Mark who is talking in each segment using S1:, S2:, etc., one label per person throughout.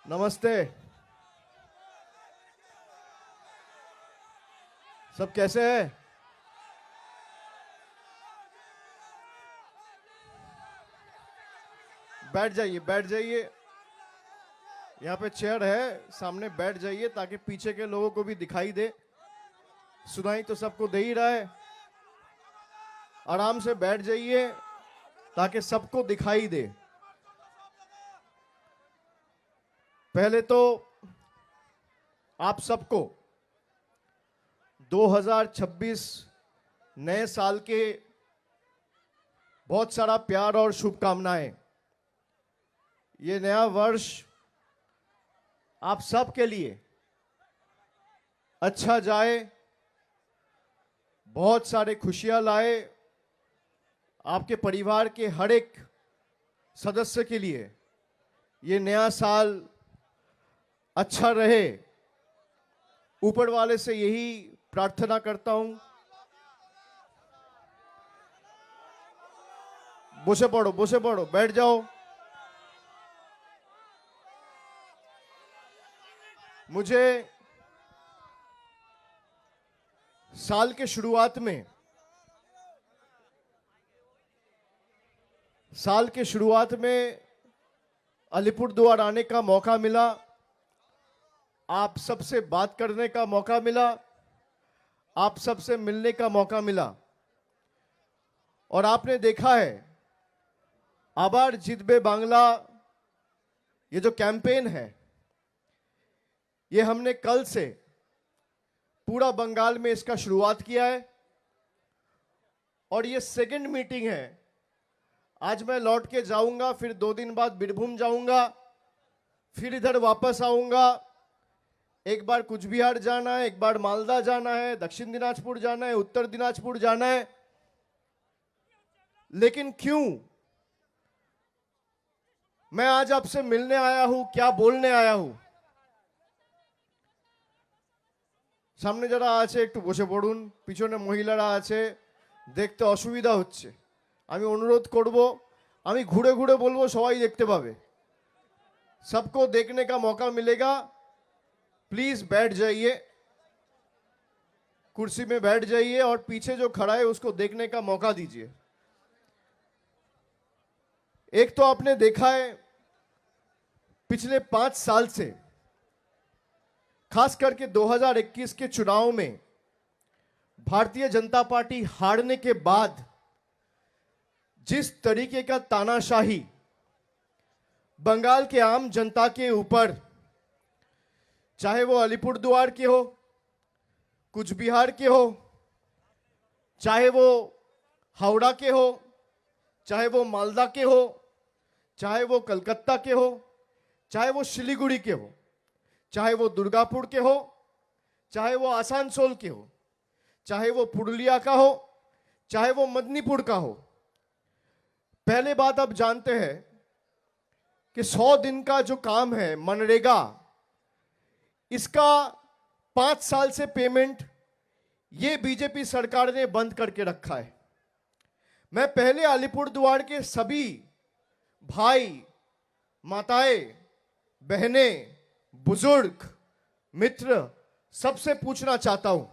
S1: नमस्ते। सब कैसे हैं? बैठ जाइए, बैठ जाइए। यहाँ पे चेयर है, सामने बैठ जाइए ताकि पीछे के लोगों को भी दिखाई दे। सुनाई तो सबको दे ही रहा है। आराम से बैठ जाइए ताकि सबको दिखाई दे। पहले तो आप सबको 2026 नए साल के बहुत सारा प्यार और शुभकामनाएं। ये नया वर्ष आप सब के लिए अच्छा जाए, बहुत सारे खुशियां लाए। आपके परिवार के हर एक सदस्य के लिए ये नया साल अच्छा रहे, ऊपर वाले से यही प्रार्थना करता हूं। बसे पड़ो, बैठ जाओ। मुझे साल के शुरुआत में अलीपुरद्वार आने का मौका मिला, आप सबसे बात करने का मौका मिला, आप सबसे मिलने का मौका मिला। और आपने देखा है आबार जितबे बांग्ला, ये जो कैंपेन है, ये हमने कल से पूरा बंगाल में इसका शुरुआत किया है और ये सेकंड मीटिंग है। आज मैं लौट के जाऊंगा, फिर 2 दिन बाद बीरभूम जाऊंगा, फिर इधर वापस आऊंगा। एक बार कुछ बिहार जाना है, एक बार मालदा जाना है, दक्षिण दिनाजपुर जाना है, उत्तर दिनाजपुर जाना है। लेकिन क्यों मैं आज आपसे मिलने आया हूं, क्या बोलने आया हूं? सामने যারা আছে একটু বসে পড়ুন, পিছনে মহিলারা আছে, দেখতে অসুবিধা হচ্ছে। আমি অনুরোধ করব, আমি ঘুরে ঘুরে বলবো, সবাই দেখতে পাবে। सबको देखने का मौका मिलेगा। प्लीज बैठ जाइए, कुर्सी में बैठ जाइए और पीछे जो खड़ा है उसको देखने का मौका दीजिए। एक तो आपने देखा है पिछले 5 साल से, खास करके 2021 के चुनाव में भारतीय जनता पार्टी हारने के बाद जिस तरीके का तानाशाही बंगाल के आम जनता के ऊपर, चाहे वो अलीपुरद्वार के हो, कुछ बिहार के हो, चाहे वो हावड़ा के हो, चाहे वो मालदा के हो, चाहे वो कलकत्ता के हो, चाहे वो सिलीगुड़ी के हो, चाहे वो दुर्गापुर के हो, चाहे वो आसनसोल के हो, चाहे वो पुरुलिया का हो, चाहे वो मदनीपुर का हो। पहले बात आप जानते हैं कि 100 दिन का जो काम है मनरेगा, इसका 5 साल से पेमेंट ये बीजेपी सरकार ने बंद करके रखा है। मैं पहले अलीपुरद्वार के सभी भाई, माताएं, बहनें, बुजुर्ग, मित्र सबसे पूछना चाहता हूं,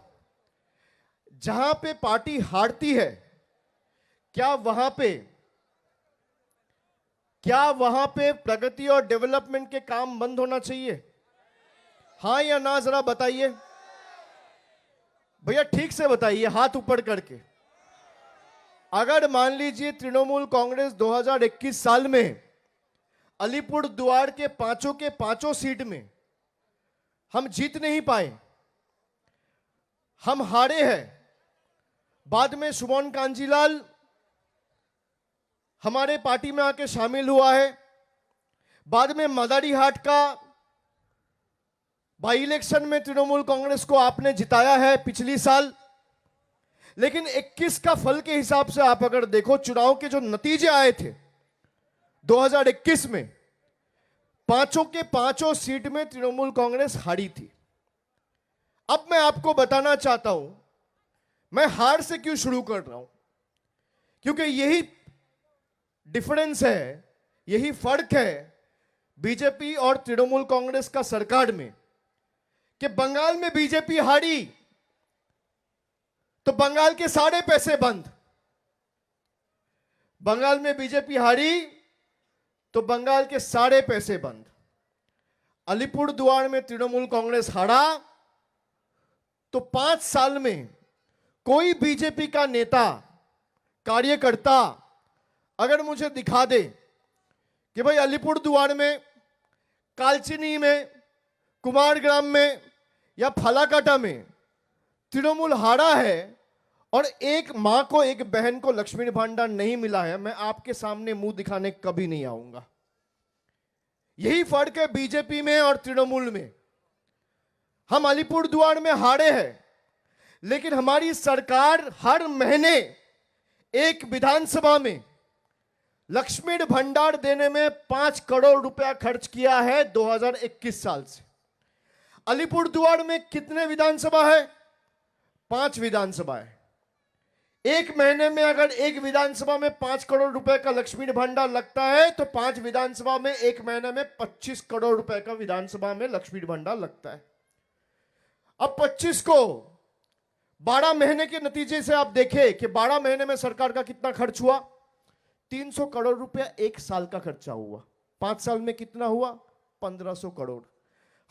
S1: जहां पे पार्टी हारती है, क्या वहां पे प्रगति और डेवलपमेंट के काम बंद होना चाहिए? हाँ या ना, जरा बताइए भैया, ठीक से बताइए, हाथ ऊपर करके। अगर मान लीजिए तृणमूल कांग्रेस 2021 साल में अलीपुरद्वार के पांचों सीट में हम जीत नहीं पाए, हम हारे हैं। बाद में सुमन कांजीलाल हमारे पार्टी में आके शामिल हुआ है, बाद में मदारीहाट का बाई इलेक्शन में तृणमूल कांग्रेस को आपने जिताया है पिछली साल। लेकिन 21 का फल के हिसाब से आप अगर देखो, चुनाव के जो नतीजे आए थे 2021 में, पांचों सीट में तृणमूल कांग्रेस हारी थी। अब मैं आपको बताना चाहता हूं मैं हार से क्यों शुरू कर रहा हूं, क्योंकि यही डिफरेंस है, यही फर्क है बीजेपी और तृणमूल कांग्रेस का सरकार में कि बंगाल में बीजेपी हारी तो बंगाल के सारे पैसे बंद, बंगाल में बीजेपी हारी तो बंगाल के सारे पैसे बंद। अलीपुरद्वार में तृणमूल कांग्रेस हारा तो 5 साल में कोई बीजेपी का नेता कार्यकर्ता अगर मुझे दिखा दे कि भाई अलीपुरद्वार में, कालचिनी में, कुमारग्राम में या फलाकाटा में तृणमूल हारा है और एक मां को, एक बहन को लक्ष्मी भांडार नहीं मिला है, मैं आपके सामने मुंह दिखाने कभी नहीं आऊंगा। यही फर्क है बीजेपी में और तृणमूल में। हम अलीपुरद्वार में हारे हैं, लेकिन हमारी सरकार हर महीने एक विधानसभा में लक्ष्मी भंडार देने में 5 करोड़ रुपया खर्च किया है 2021 साल से। अलीपुरद्वार में कितने विधानसभा है? 5 विधानसभा है। एक महीने में अगर एक विधानसभा में 5 करोड़ रुपए का लक्ष्मी भंडार लगता है तो 5 विधानसभा में एक महीने में 25 करोड़ रुपए का विधानसभा में लक्ष्मी भंडार लगता है। अब 25 को 12 महीने के नतीजे से आप देखें कि 12 महीने में सरकार का कितना खर्च हुआ? 300 करोड़ रुपया एक साल का खर्चा हुआ। 5 साल में कितना हुआ? 1500 करोड़।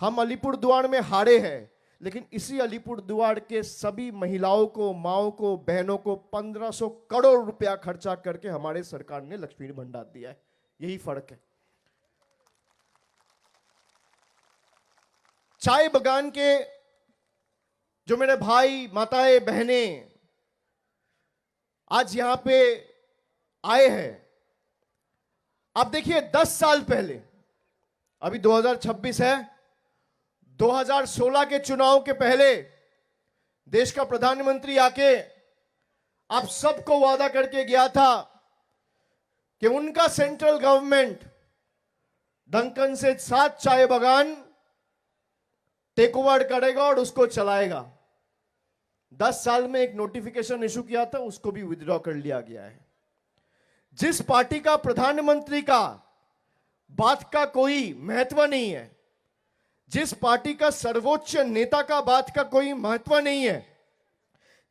S1: हम अलीपुरद्वार में हारे हैं, लेकिन इसी अलीपुरद्वार के सभी महिलाओं को, माओं को, बहनों को 1500 करोड़ रुपया खर्चा करके हमारे सरकार ने लक्ष्मी भंडार दिया है। यही फर्क है। चाय बागान के जो मेरे भाई, माताएं, बहनें आज यहां पे आए हैं, आप देखिए 10 साल पहले, अभी 2026 है, 2016 के चुनाव के पहले देश का प्रधानमंत्री आके आप सबको वादा करके गया था कि उनका सेंट्रल गवर्नमेंट डंकन से 7 चाय बागान टेक ओवर करेगा और उसको चलाएगा। 10 साल में एक नोटिफिकेशन इशू किया था, उसको भी विथड्रॉ कर लिया गया है। जिस पार्टी का प्रधानमंत्री का बात का कोई महत्व नहीं है, जिस पार्टी का सर्वोच्च नेता का बात का कोई महत्व नहीं है,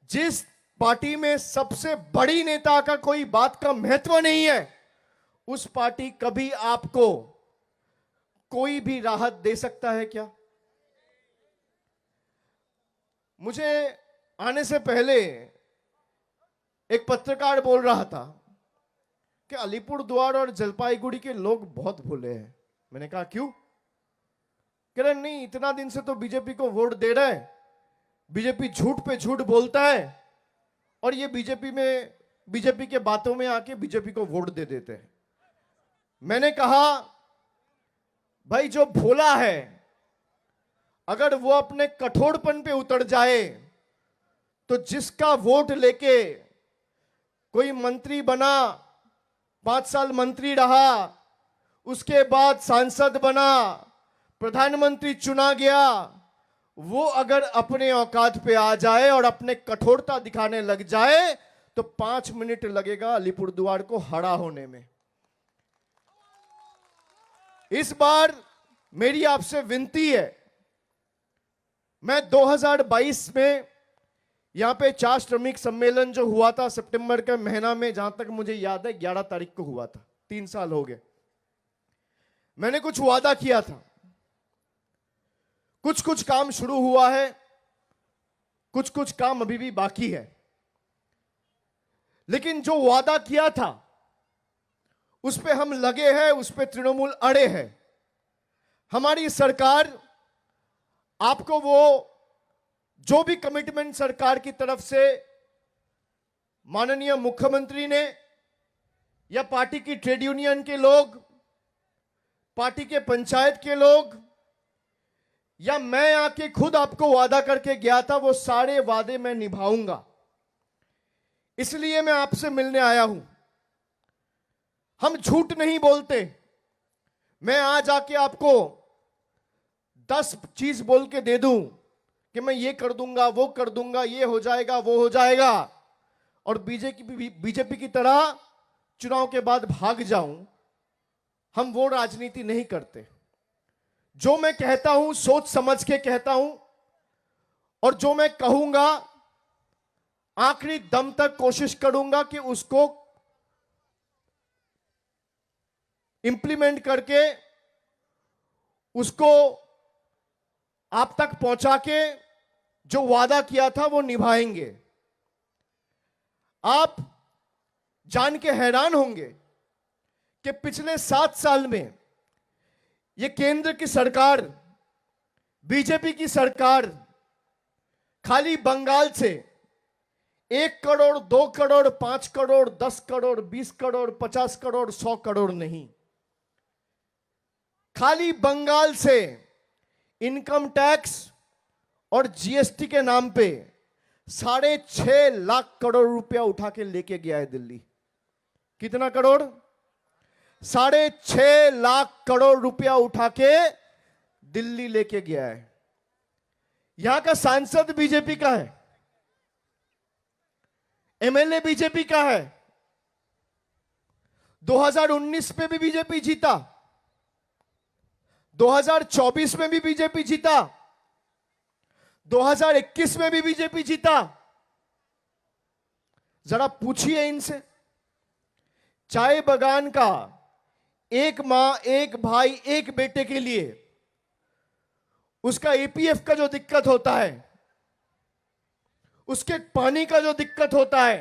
S1: जिस पार्टी में सबसे बड़ी नेता का कोई बात का महत्व नहीं है, उस पार्टी कभी आपको कोई भी राहत दे सकता है क्या? मुझे आने से पहले एक पत्रकार बोल रहा था कि अलीपुरद्वार और जलपाईगुड़ी के लोग बहुत भोले हैं। मैंने कहा क्यों? कह रहे नहीं, इतना दिन से तो बीजेपी को वोट दे रहे हैं, बीजेपी झूठ पे झूठ बोलता है और ये बीजेपी के बातों में आके बीजेपी को वोट दे देते हैं। मैंने कहा भाई, जो भोला है अगर वो अपने कठोरपन पे उतर जाए तो जिसका वोट लेके कोई मंत्री बना, 5 साल मंत्री रहा, उसके बाद सांसद बना, प्रधानमंत्री चुना गया, वो अगर अपने औकात पे आ जाए और अपने कठोरता दिखाने लग जाए तो 5 मिनट लगेगा अलीपुरद्वार को हरा होने में। इस बार मेरी आपसे विनती है, मैं 2022 में यहां पे 4 श्रमिक सम्मेलन जो हुआ था सितंबर के महीना में, जहां तक मुझे याद है 11 तारीख को हुआ था, 3 साल हो गए। मैंने कुछ वादा किया था, कुछ काम शुरू हुआ है, कुछ काम अभी भी बाकी है, लेकिन जो वादा किया था उस पे हम लगे हैं, उस पे तृणमूल अड़े हैं। हमारी सरकार आपको वो जो भी कमिटमेंट सरकार की तरफ से माननीय मुख्यमंत्री ने या पार्टी की ट्रेड यूनियन के लोग, पार्टी के पंचायत के लोग या मैं आके खुद आपको वादा करके गया था, वो सारे वादे मैं निभाऊंगा। इसलिए मैं आपसे मिलने आया हूं। हम झूठ नहीं बोलते। मैं आज आके आपको 10 चीज बोल के दे दूं कि मैं ये कर दूंगा, वो कर दूंगा, ये हो जाएगा, वो हो जाएगा, और बीजेपी की तरह चुनाव के बाद भाग जाऊं, हम वो राजनीति नहीं करते। जो मैं कहता हूं सोच समझ के कहता हूं, और जो मैं कहूंगा आखिरी दम तक कोशिश करूंगा कि उसको इंप्लीमेंट करके उसको आप तक पहुंचा के जो वादा किया था वो निभाएंगे। आप जान के हैरान होंगे कि पिछले 7 साल में ये केंद्र की सरकार, बीजेपी की सरकार, खाली बंगाल से 1 करोड़, 2 करोड़, 5 करोड़, 10 करोड़, 20 करोड़, 50 करोड़, 100 करोड़ नहीं, खाली बंगाल से इनकम टैक्स और जीएसटी के नाम पे 6.5 लाख करोड़ रुपया उठा के लेके गया है दिल्ली। कितना करोड़? 6.5 लाख करोड़ रुपया उठा के दिल्ली लेके गया है। यहां का सांसद बीजेपी का है, एमएलए बीजेपी का है। 2019 में भी बीजेपी जीता, 2024 में भी बीजेपी जीता, 2021 में भी बीजेपी जीता। जरा पूछिए इनसे, चाय बागान का एक मां, एक भाई, एक बेटे के लिए उसका ईपीएफ का जो दिक्कत होता है, उसके पानी का जो दिक्कत होता है,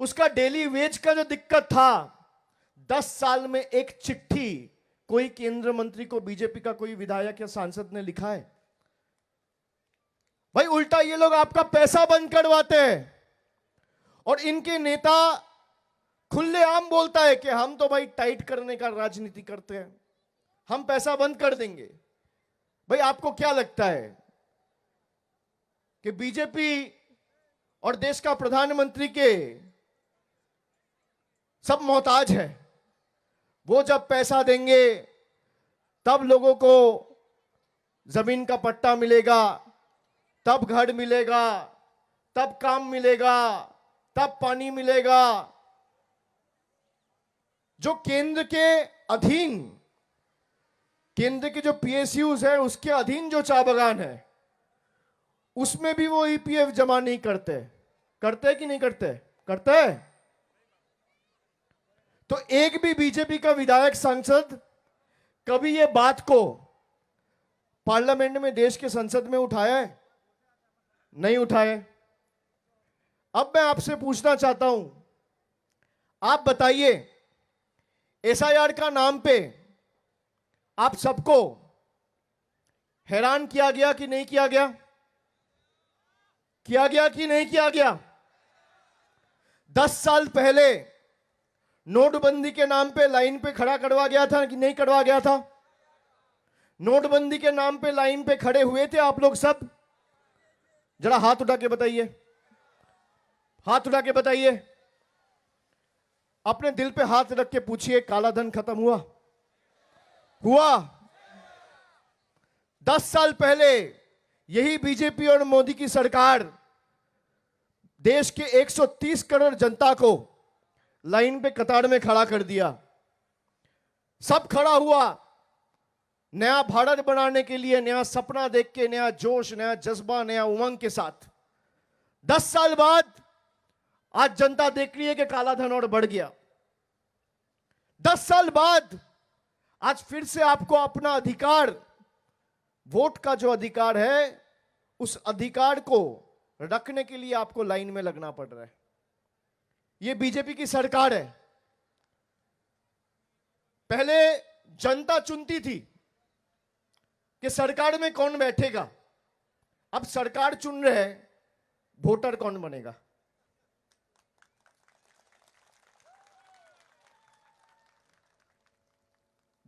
S1: उसका डेली वेज का जो दिक्कत था, 10 साल में एक चिट्ठी कोई केंद्र मंत्री को बीजेपी का कोई विधायक या सांसद ने लिखा है? भाई उल्टा ये लोग आपका पैसा बंद करवाते हैं, और इनके नेता खुलेआम बोलता है कि हम तो भाई टाइट करने का राजनीति करते हैं, हम पैसा बंद कर देंगे। भाई आपको क्या लगता है कि बीजेपी और देश का प्रधानमंत्री के सब मोहताज है? वो जब पैसा देंगे तब लोगों को जमीन का पट्टा मिलेगा, तब घर मिलेगा, तब काम मिलेगा, तब पानी मिलेगा। जो केंद्र के अधीन, केंद्र के जो पीएसयूज है उसके अधीन जो चाय बागान है, उसमें भी वो ईपीएफ जमा नहीं करते। करते कि नहीं करते? करते। तो एक भी बीजेपी का विधायक, सांसद कभी ये बात को पार्लियामेंट में, देश के संसद में उठाया है? नहीं उठाए। अब मैं आपसे पूछना चाहता हूं, आप बताइए, एसआईआर का नाम पे आप सबको हैरान किया गया कि नहीं किया गया? किया गया कि नहीं किया गया? 10 साल पहले नोटबंदी के नाम पे लाइन पे खड़ा करवा गया था कि नहीं करवा गया था? नोटबंदी के नाम पे लाइन पे खड़े हुए थे आप लोग सब? जरा हाथ उठा के बताइए, हाथ उठा के बताइए। अपने दिल पे हाथ रख के पूछिए, काला धन खत्म हुआ? हुआ? 10 साल पहले यही बीजेपी और मोदी की सरकार देश के 130 करोड़ जनता को लाइन पे कतार में खड़ा कर दिया। सब खड़ा हुआ नया भारत बनाने के लिए, नया सपना देख के, नया जोश, नया जज्बा, नया उमंग के साथ। 10 साल बाद आज जनता देख रही है कि काला धन और बढ़ गया। 10 साल बाद आज फिर से आपको अपना अधिकार, वोट का जो अधिकार है, उस अधिकार को रखने के लिए आपको लाइन में लगना पड़ रहा है। यह बीजेपी की सरकार है। पहले जनता चुनती थी कि सरकार में कौन बैठेगा, अब सरकार चुन रहे हैं वोटर कौन बनेगा।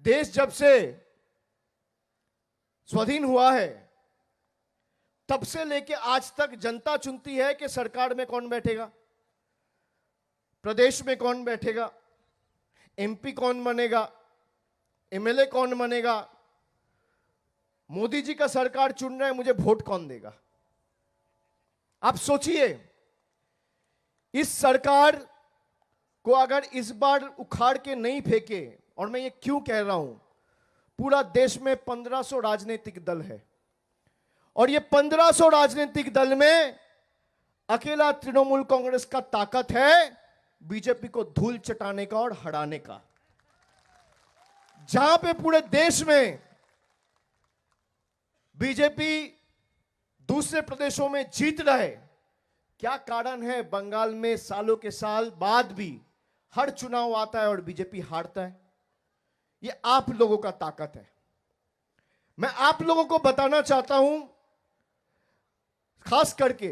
S1: देश जब से स्वाधीन हुआ है तब से लेके आज तक जनता चुनती है कि सरकार में कौन बैठेगा, प्रदेश में कौन बैठेगा, एमपी कौन बनेगा, एमएलए कौन बनेगा। मोदी जी का सरकार चुन रहा है, मुझे वोट कौन देगा। आप सोचिए, इस सरकार को अगर इस बार उखाड़ के नहीं फेंके, और मैं ये क्यों कह रहा हूं, पूरा देश में 1500 राजनीतिक दल है और ये 1500 राजनीतिक दल में अकेला तृणमूल कांग्रेस का ताकत है बीजेपी को धूल चटाने का और हराने का। जहां पे पूरे देश में बीजेपी दूसरे प्रदेशों में जीत रहे, क्या कारण है बंगाल में सालों के साल बाद भी हर चुनाव आता है और बीजेपी हारता है? ये आप लोगों का ताकत है। मैं आप लोगों को बताना चाहता हूं, खास करके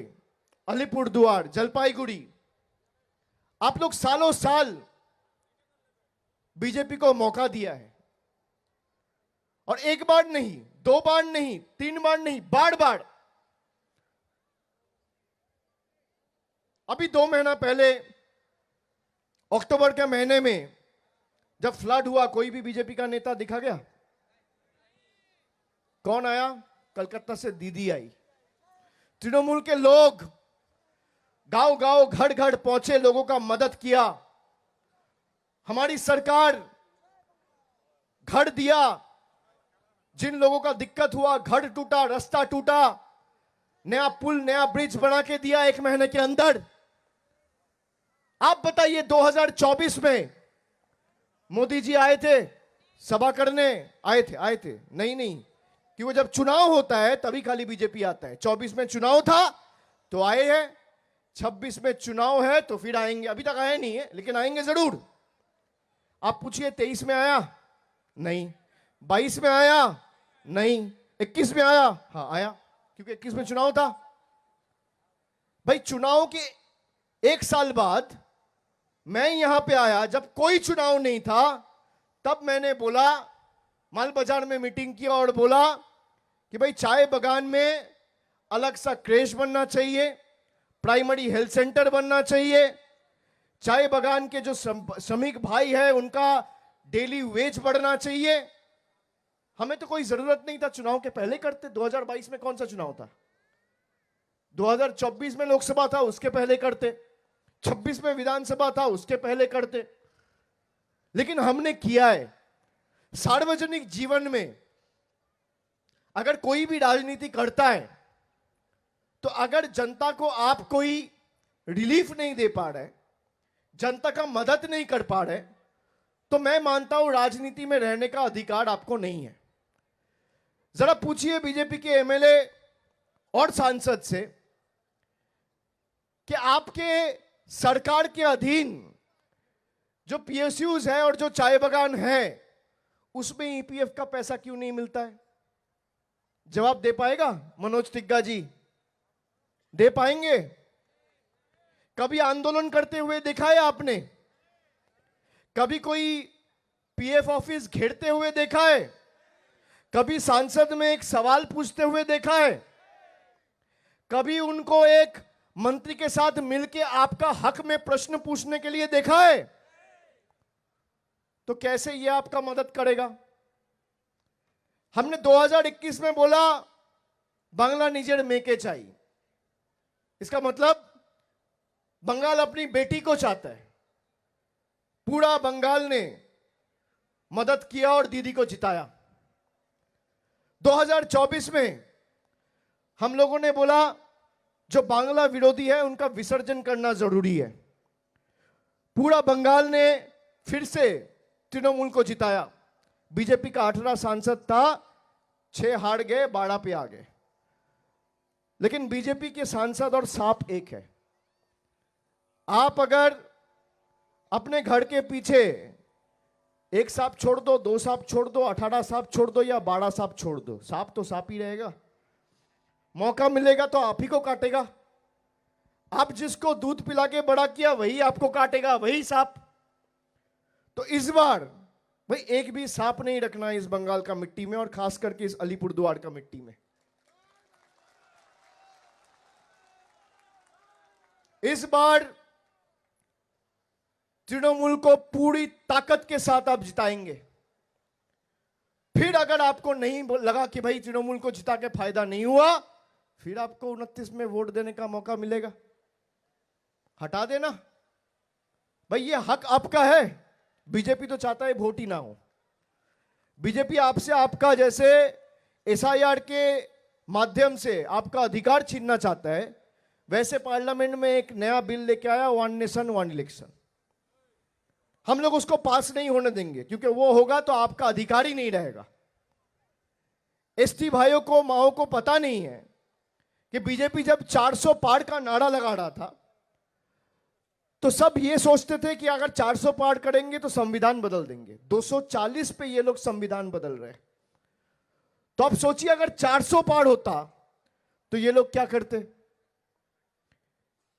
S1: अलीपुरदुआर, जलपाईगुड़ी, आप लोग सालों साल बीजेपी को मौका दिया है और एक बार नहीं, दो बार नहीं, तीन बार नहीं, बार बार। अभी 2 महीना पहले अक्टूबर के महीने में जब फ्लड हुआ, कोई भी बीजेपी का नेता दिखा गया? कौन आया? कलकत्ता से दीदी आई। तृणमूल के लोग गांव गांव, घर घर पहुंचे, लोगों का मदद किया। हमारी सरकार घर दिया, जिन लोगों का दिक्कत हुआ, घर टूटा, रास्ता टूटा, नया पुल, नया ब्रिज बना के दिया 1 महीने के अंदर। आप बताइए 2024 में मोदी जी आए थे सभा करने? आए थे? नहीं, क्योंकि जब चुनाव होता है तभी खाली बीजेपी आता है। 24 में चुनाव था तो आए हैं, 26 में चुनाव है तो फिर आएंगे। अभी तक आए नहीं है लेकिन आएंगे जरूर। आप पूछिए 23 में आया? नहीं। 22 में आया? नहीं। 21 में आया? हाँ आया, क्योंकि 21 में चुनाव था। भाई चुनाव के 1 साल बाद मैं यहां पे आया, जब कोई चुनाव नहीं था, तब मैंने बोला, माल बाजार में मीटिंग किया और बोला कि भाई चाय बागान में अलग सा क्रेश बनना चाहिए, प्राइमरी हेल्थ सेंटर बनना चाहिए, चाय बागान के जो श्रमिक भाई है उनका डेली वेज बढ़ना चाहिए। हमें तो कोई जरूरत नहीं था चुनाव के पहले करते। 2022 में कौन सा चुनाव था? 2024 में लोकसभा था, उसके पहले करते। 26 में विधानसभा था, उसके पहले करते। लेकिन हमने किया है। सार्वजनिक जीवन में अगर कोई भी राजनीति करता है तो अगर जनता को आप कोई रिलीफ नहीं दे पा रहे, जनता का मदद नहीं कर पा रहे, तो मैं मानता हूं राजनीति में रहने का अधिकार आपको नहीं है। जरा पूछिए बीजेपी के एमएलए और सांसद से कि आपके सरकार के अधीन जो पीएसयूज है और जो चाय बागान है उसमें ईपीएफ का पैसा क्यों नहीं मिलता है? जवाब दे पाएगा मनोज तिग्गा जी? दे पाएंगे? कभी आंदोलन करते हुए देखा है आपने? कभी कोई पीएफ ऑफिस घेरते हुए देखा है? कभी सांसद में एक सवाल पूछते हुए देखा है? कभी उनको एक मंत्री के साथ मिलकर आपका हक में प्रश्न पूछने के लिए देखा है? तो कैसे यह आपका मदद करेगा? हमने 2021 में बोला बांग्ला निजेर मेके चाहिए। इसका मतलब बंगाल अपनी बेटी को चाहता है। पूरा बंगाल ने मदद किया और दीदी को जिताया। 2024 में हम लोगों ने बोला जो बांग्ला विरोधी है उनका विसर्जन करना जरूरी है। पूरा बंगाल ने फिर से तृणमूल को जिताया। बीजेपी का 18 सांसद था, 6 हार गए, 12 पे आ गए। लेकिन बीजेपी के सांसद और सांप एक है। आप अगर अपने घर के पीछे 1 सांप छोड़ दो, 2 सांप छोड़ दो, 18 सांप छोड़ दो या 12 सांप छोड़ दो, सांप तो सांप ही रहेगा। मौका मिलेगा तो आप ही को काटेगा। आप जिसको दूध पिला के बड़ा किया वही आपको काटेगा, वही सांप। तो इस बार भाई एक भी सांप नहीं रखना इस बंगाल का मिट्टी में, और खास करके इस अलीपुरद्वार का मिट्टी में। इस बार तृणमूल को पूरी ताकत के साथ आप जिताएंगे। फिर अगर आपको नहीं लगा कि भाई तृणमूल को जिता के फायदा नहीं हुआ, फिर आपको 29 में वोट देने का मौका मिलेगा। हटा देना, भाई ये हक आपका है। बीजेपी तो चाहता है वोट ही ना हो। बीजेपी आपसे आपका जैसे एसआईआर के माध्यम से आपका अधिकार छीनना चाहता है, वैसे पार्लियामेंट में एक नया बिल लेके आया, वन नेशन वन इलेक्शन। हम लोग उसको पास नहीं होने देंगे, क्योंकि वो होगा तो आपका अधिकार ही नहीं रहेगा। एसटी भाइयों को, माओ को पता नहीं है कि बीजेपी जब 400 पार का नारा लगा रहा था तो सब ये सोचते थे कि अगर 400 पार करेंगे तो संविधान बदल देंगे। 240 पे ये लोग संविधान बदल रहे हैं। तो अब सोचिए अगर 400 पार होता तो ये लोग क्या करते।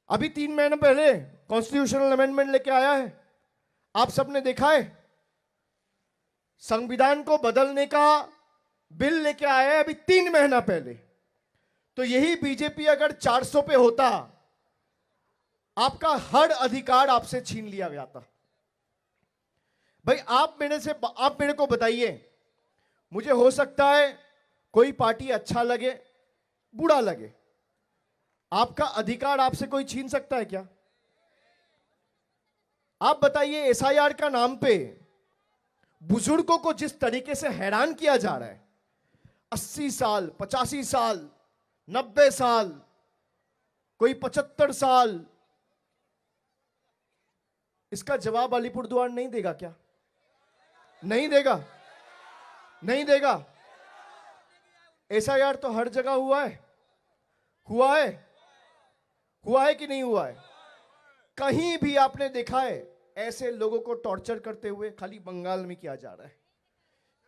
S1: अभी 3 महीने पहले कॉन्स्टिट्यूशनल अमेंडमेंट लेके आया है, आप सबने देखा है। संविधान को बदलने का बिल लेके आया है अभी 3 महीना पहले। तो यही बीजेपी अगर 400 पे होता, आपका हर अधिकार आपसे छीन लिया गया था। भाई आप मेरे को बताइए, मुझे हो सकता है कोई पार्टी अच्छा लगे, बुरा लगे, आपका अधिकार आपसे कोई छीन सकता है क्या? आप बताइए, एसआईआर का नाम पे बुजुर्गों को जिस तरीके से हैरान किया जा रहा है, 80 साल, 85 साल, 90 साल, कोई 75 साल, इसका जवाब अलीपुरद्वार नहीं देगा क्या? नहीं देगा, नहीं देगा। एसआईआर तो हर जगह हुआ है, हुआ है, हुआ है कि नहीं हुआ है? कहीं भी आपने देखा है ऐसे लोगों को टॉर्चर करते हुए? खाली बंगाल में किया जा रहा है,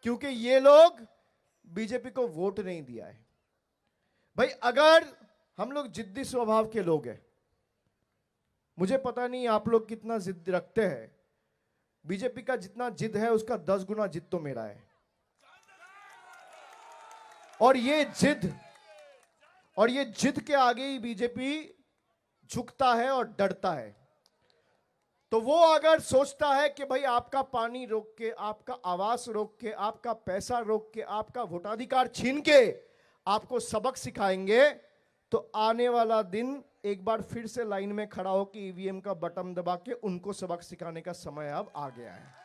S1: क्योंकि ये लोग बीजेपी को वोट नहीं दिया है। भाई अगर हम लोग जिद्दी स्वभाव के लोग हैं, मुझे पता नहीं आप लोग कितना जिद रखते हैं, बीजेपी का जितना जिद है उसका 10 गुना जिद तो मेरा है। और ये जिद के आगे ही बीजेपी झुकता है और डरता है। तो वो अगर सोचता है कि भाई आपका पानी रोक के, आपका आवास रोक के, आपका पैसा रोक के, आपका वोटाधिकार छीन के आपको सबक सिखाएंगे, तो आने वाला दिन एक बार फिर से लाइन में खड़ा हो कि ईवीएम का बटन दबा के उनको सबक सिखाने का समय अब आ गया है।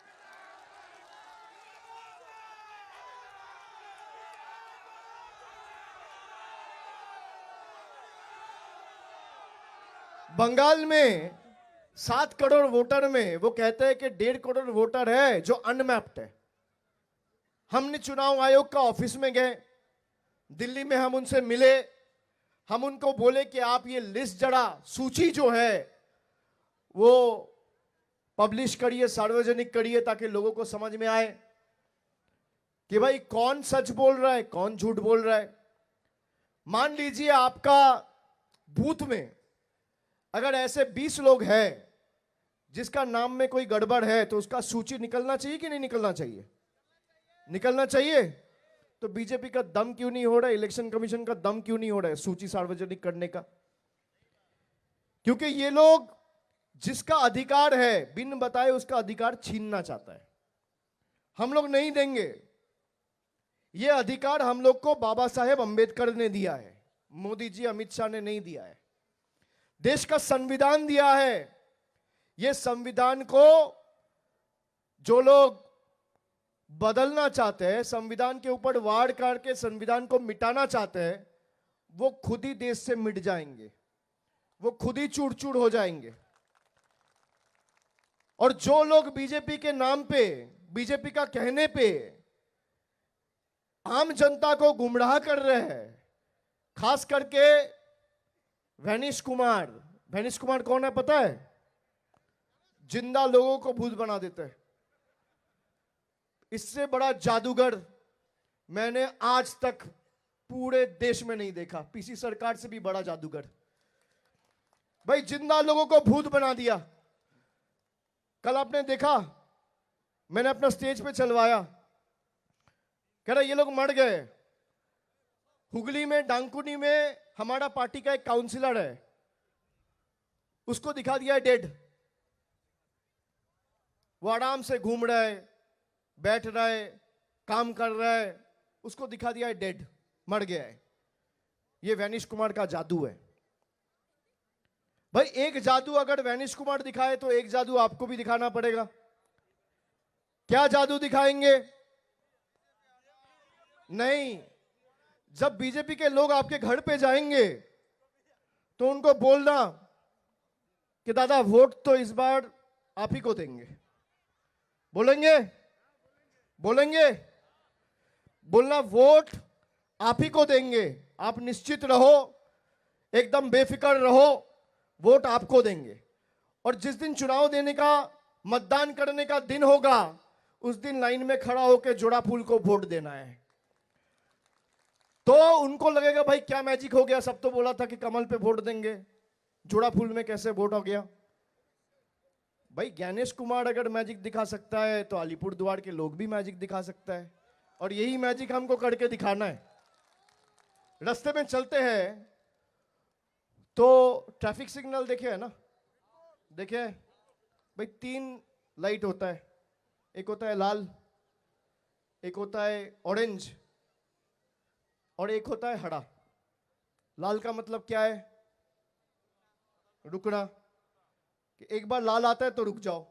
S1: बंगाल में 7 करोड़ वोटर में वो कहते हैं कि 1.5 करोड़ वोटर है जो अनमैप्ड है। हमने चुनाव आयोग का ऑफिस में गए, दिल्ली में हम उनसे मिले, हम उनको बोले कि आप ये लिस्ट जरा, सूची जो है वो पब्लिश करिए, सार्वजनिक करिए, ताकि लोगों को समझ में आए कि भाई कौन सच बोल रहा है, कौन झूठ बोल रहा है। मान लीजिए आपका बूथ में अगर ऐसे 20 लोग हैं जिसका नाम में कोई गड़बड़ है, तो उसका सूची निकलना चाहिए कि नहीं निकलना चाहिए? निकलना चाहिए। तो बीजेपी का दम क्यों नहीं हो रहा है, इलेक्शन कमीशन का दम क्यों नहीं हो रहा है सूची सार्वजनिक करने का? क्योंकि ये लोग जिसका अधिकार है बिन बताए उसका अधिकार छीनना चाहता है। हम लोग नहीं देंगे। ये अधिकार हम लोग को बाबा साहेब अंबेडकर ने दिया है, मोदी जी, अमित शाह ने नहीं दिया है। देश का संविधान दिया है। ये संविधान को जो लोग बदलना चाहते हैं, संविधान के ऊपर वार करके संविधान को मिटाना चाहते हैं, वो खुद ही देश से मिट जाएंगे, वो खुद ही चूर चूर हो जाएंगे। और जो लोग बीजेपी के नाम पे, बीजेपी का कहने पे आम जनता को गुमराह कर रहे हैं, खास करके वैनिश कुमार कौन है पता है? जिंदा लोगों को भूत बना देते हैं। इससे बड़ा जादूगर मैंने आज तक पूरे देश में नहीं देखा। पीसी सरकार से भी बड़ा जादूगर। भाई जिंदा लोगों को भूत बना दिया। कल आपने देखा, मैंने अपना स्टेज पे चलवाया, कह रहा ये लोग मर गए। हुगली में, डांकुनी में हमारा पार्टी का एक काउंसिलर है, उसको दिखा दिया है डेड। वो आराम से घूम रहा है, बैठ रहा है, काम कर रहा है, उसको दिखा दिया है डेड, मर गया है। ये वैनिश कुमार का जादू है। भाई एक जादू अगर वैनिश कुमार दिखाए तो एक जादू आपको भी दिखाना पड़ेगा। क्या जादू दिखाएंगे? नहीं, जब बीजेपी के लोग आपके घर पे जाएंगे तो उनको बोलना कि दादा वोट तो इस बार आप ही को देंगे। बोलेंगे? बोलेंगे? बोलना वोट आप ही को देंगे, आप निश्चित रहो, एकदम बेफिक्र रहो, वोट आपको देंगे। और जिस दिन चुनाव देने का, मतदान करने का दिन होगा, उस दिन लाइन में खड़ा होकर जोड़ा फूल को वोट देना है। तो उनको लगेगा भाई क्या मैजिक हो गया, सब तो बोला था कि कमल पे वोट देंगे, जोड़ा फूल में कैसे वोट हो गया। भाई ज्ञानेश कुमार अगर मैजिक दिखा सकता है तो अलीपुरद्वार के लोग भी मैजिक दिखा सकता है, और यही मैजिक हमको करके दिखाना है। रास्ते में चलते हैं तो ट्रैफिक सिग्नल देखे है ना, देखे भाई 3 लाइट होता है, एक होता है लाल, एक होता है ऑरेंज, और एक होता है हरा। लाल का मतलब क्या है? रुकना, कि एक बार लाल आता है तो रुक जाओ।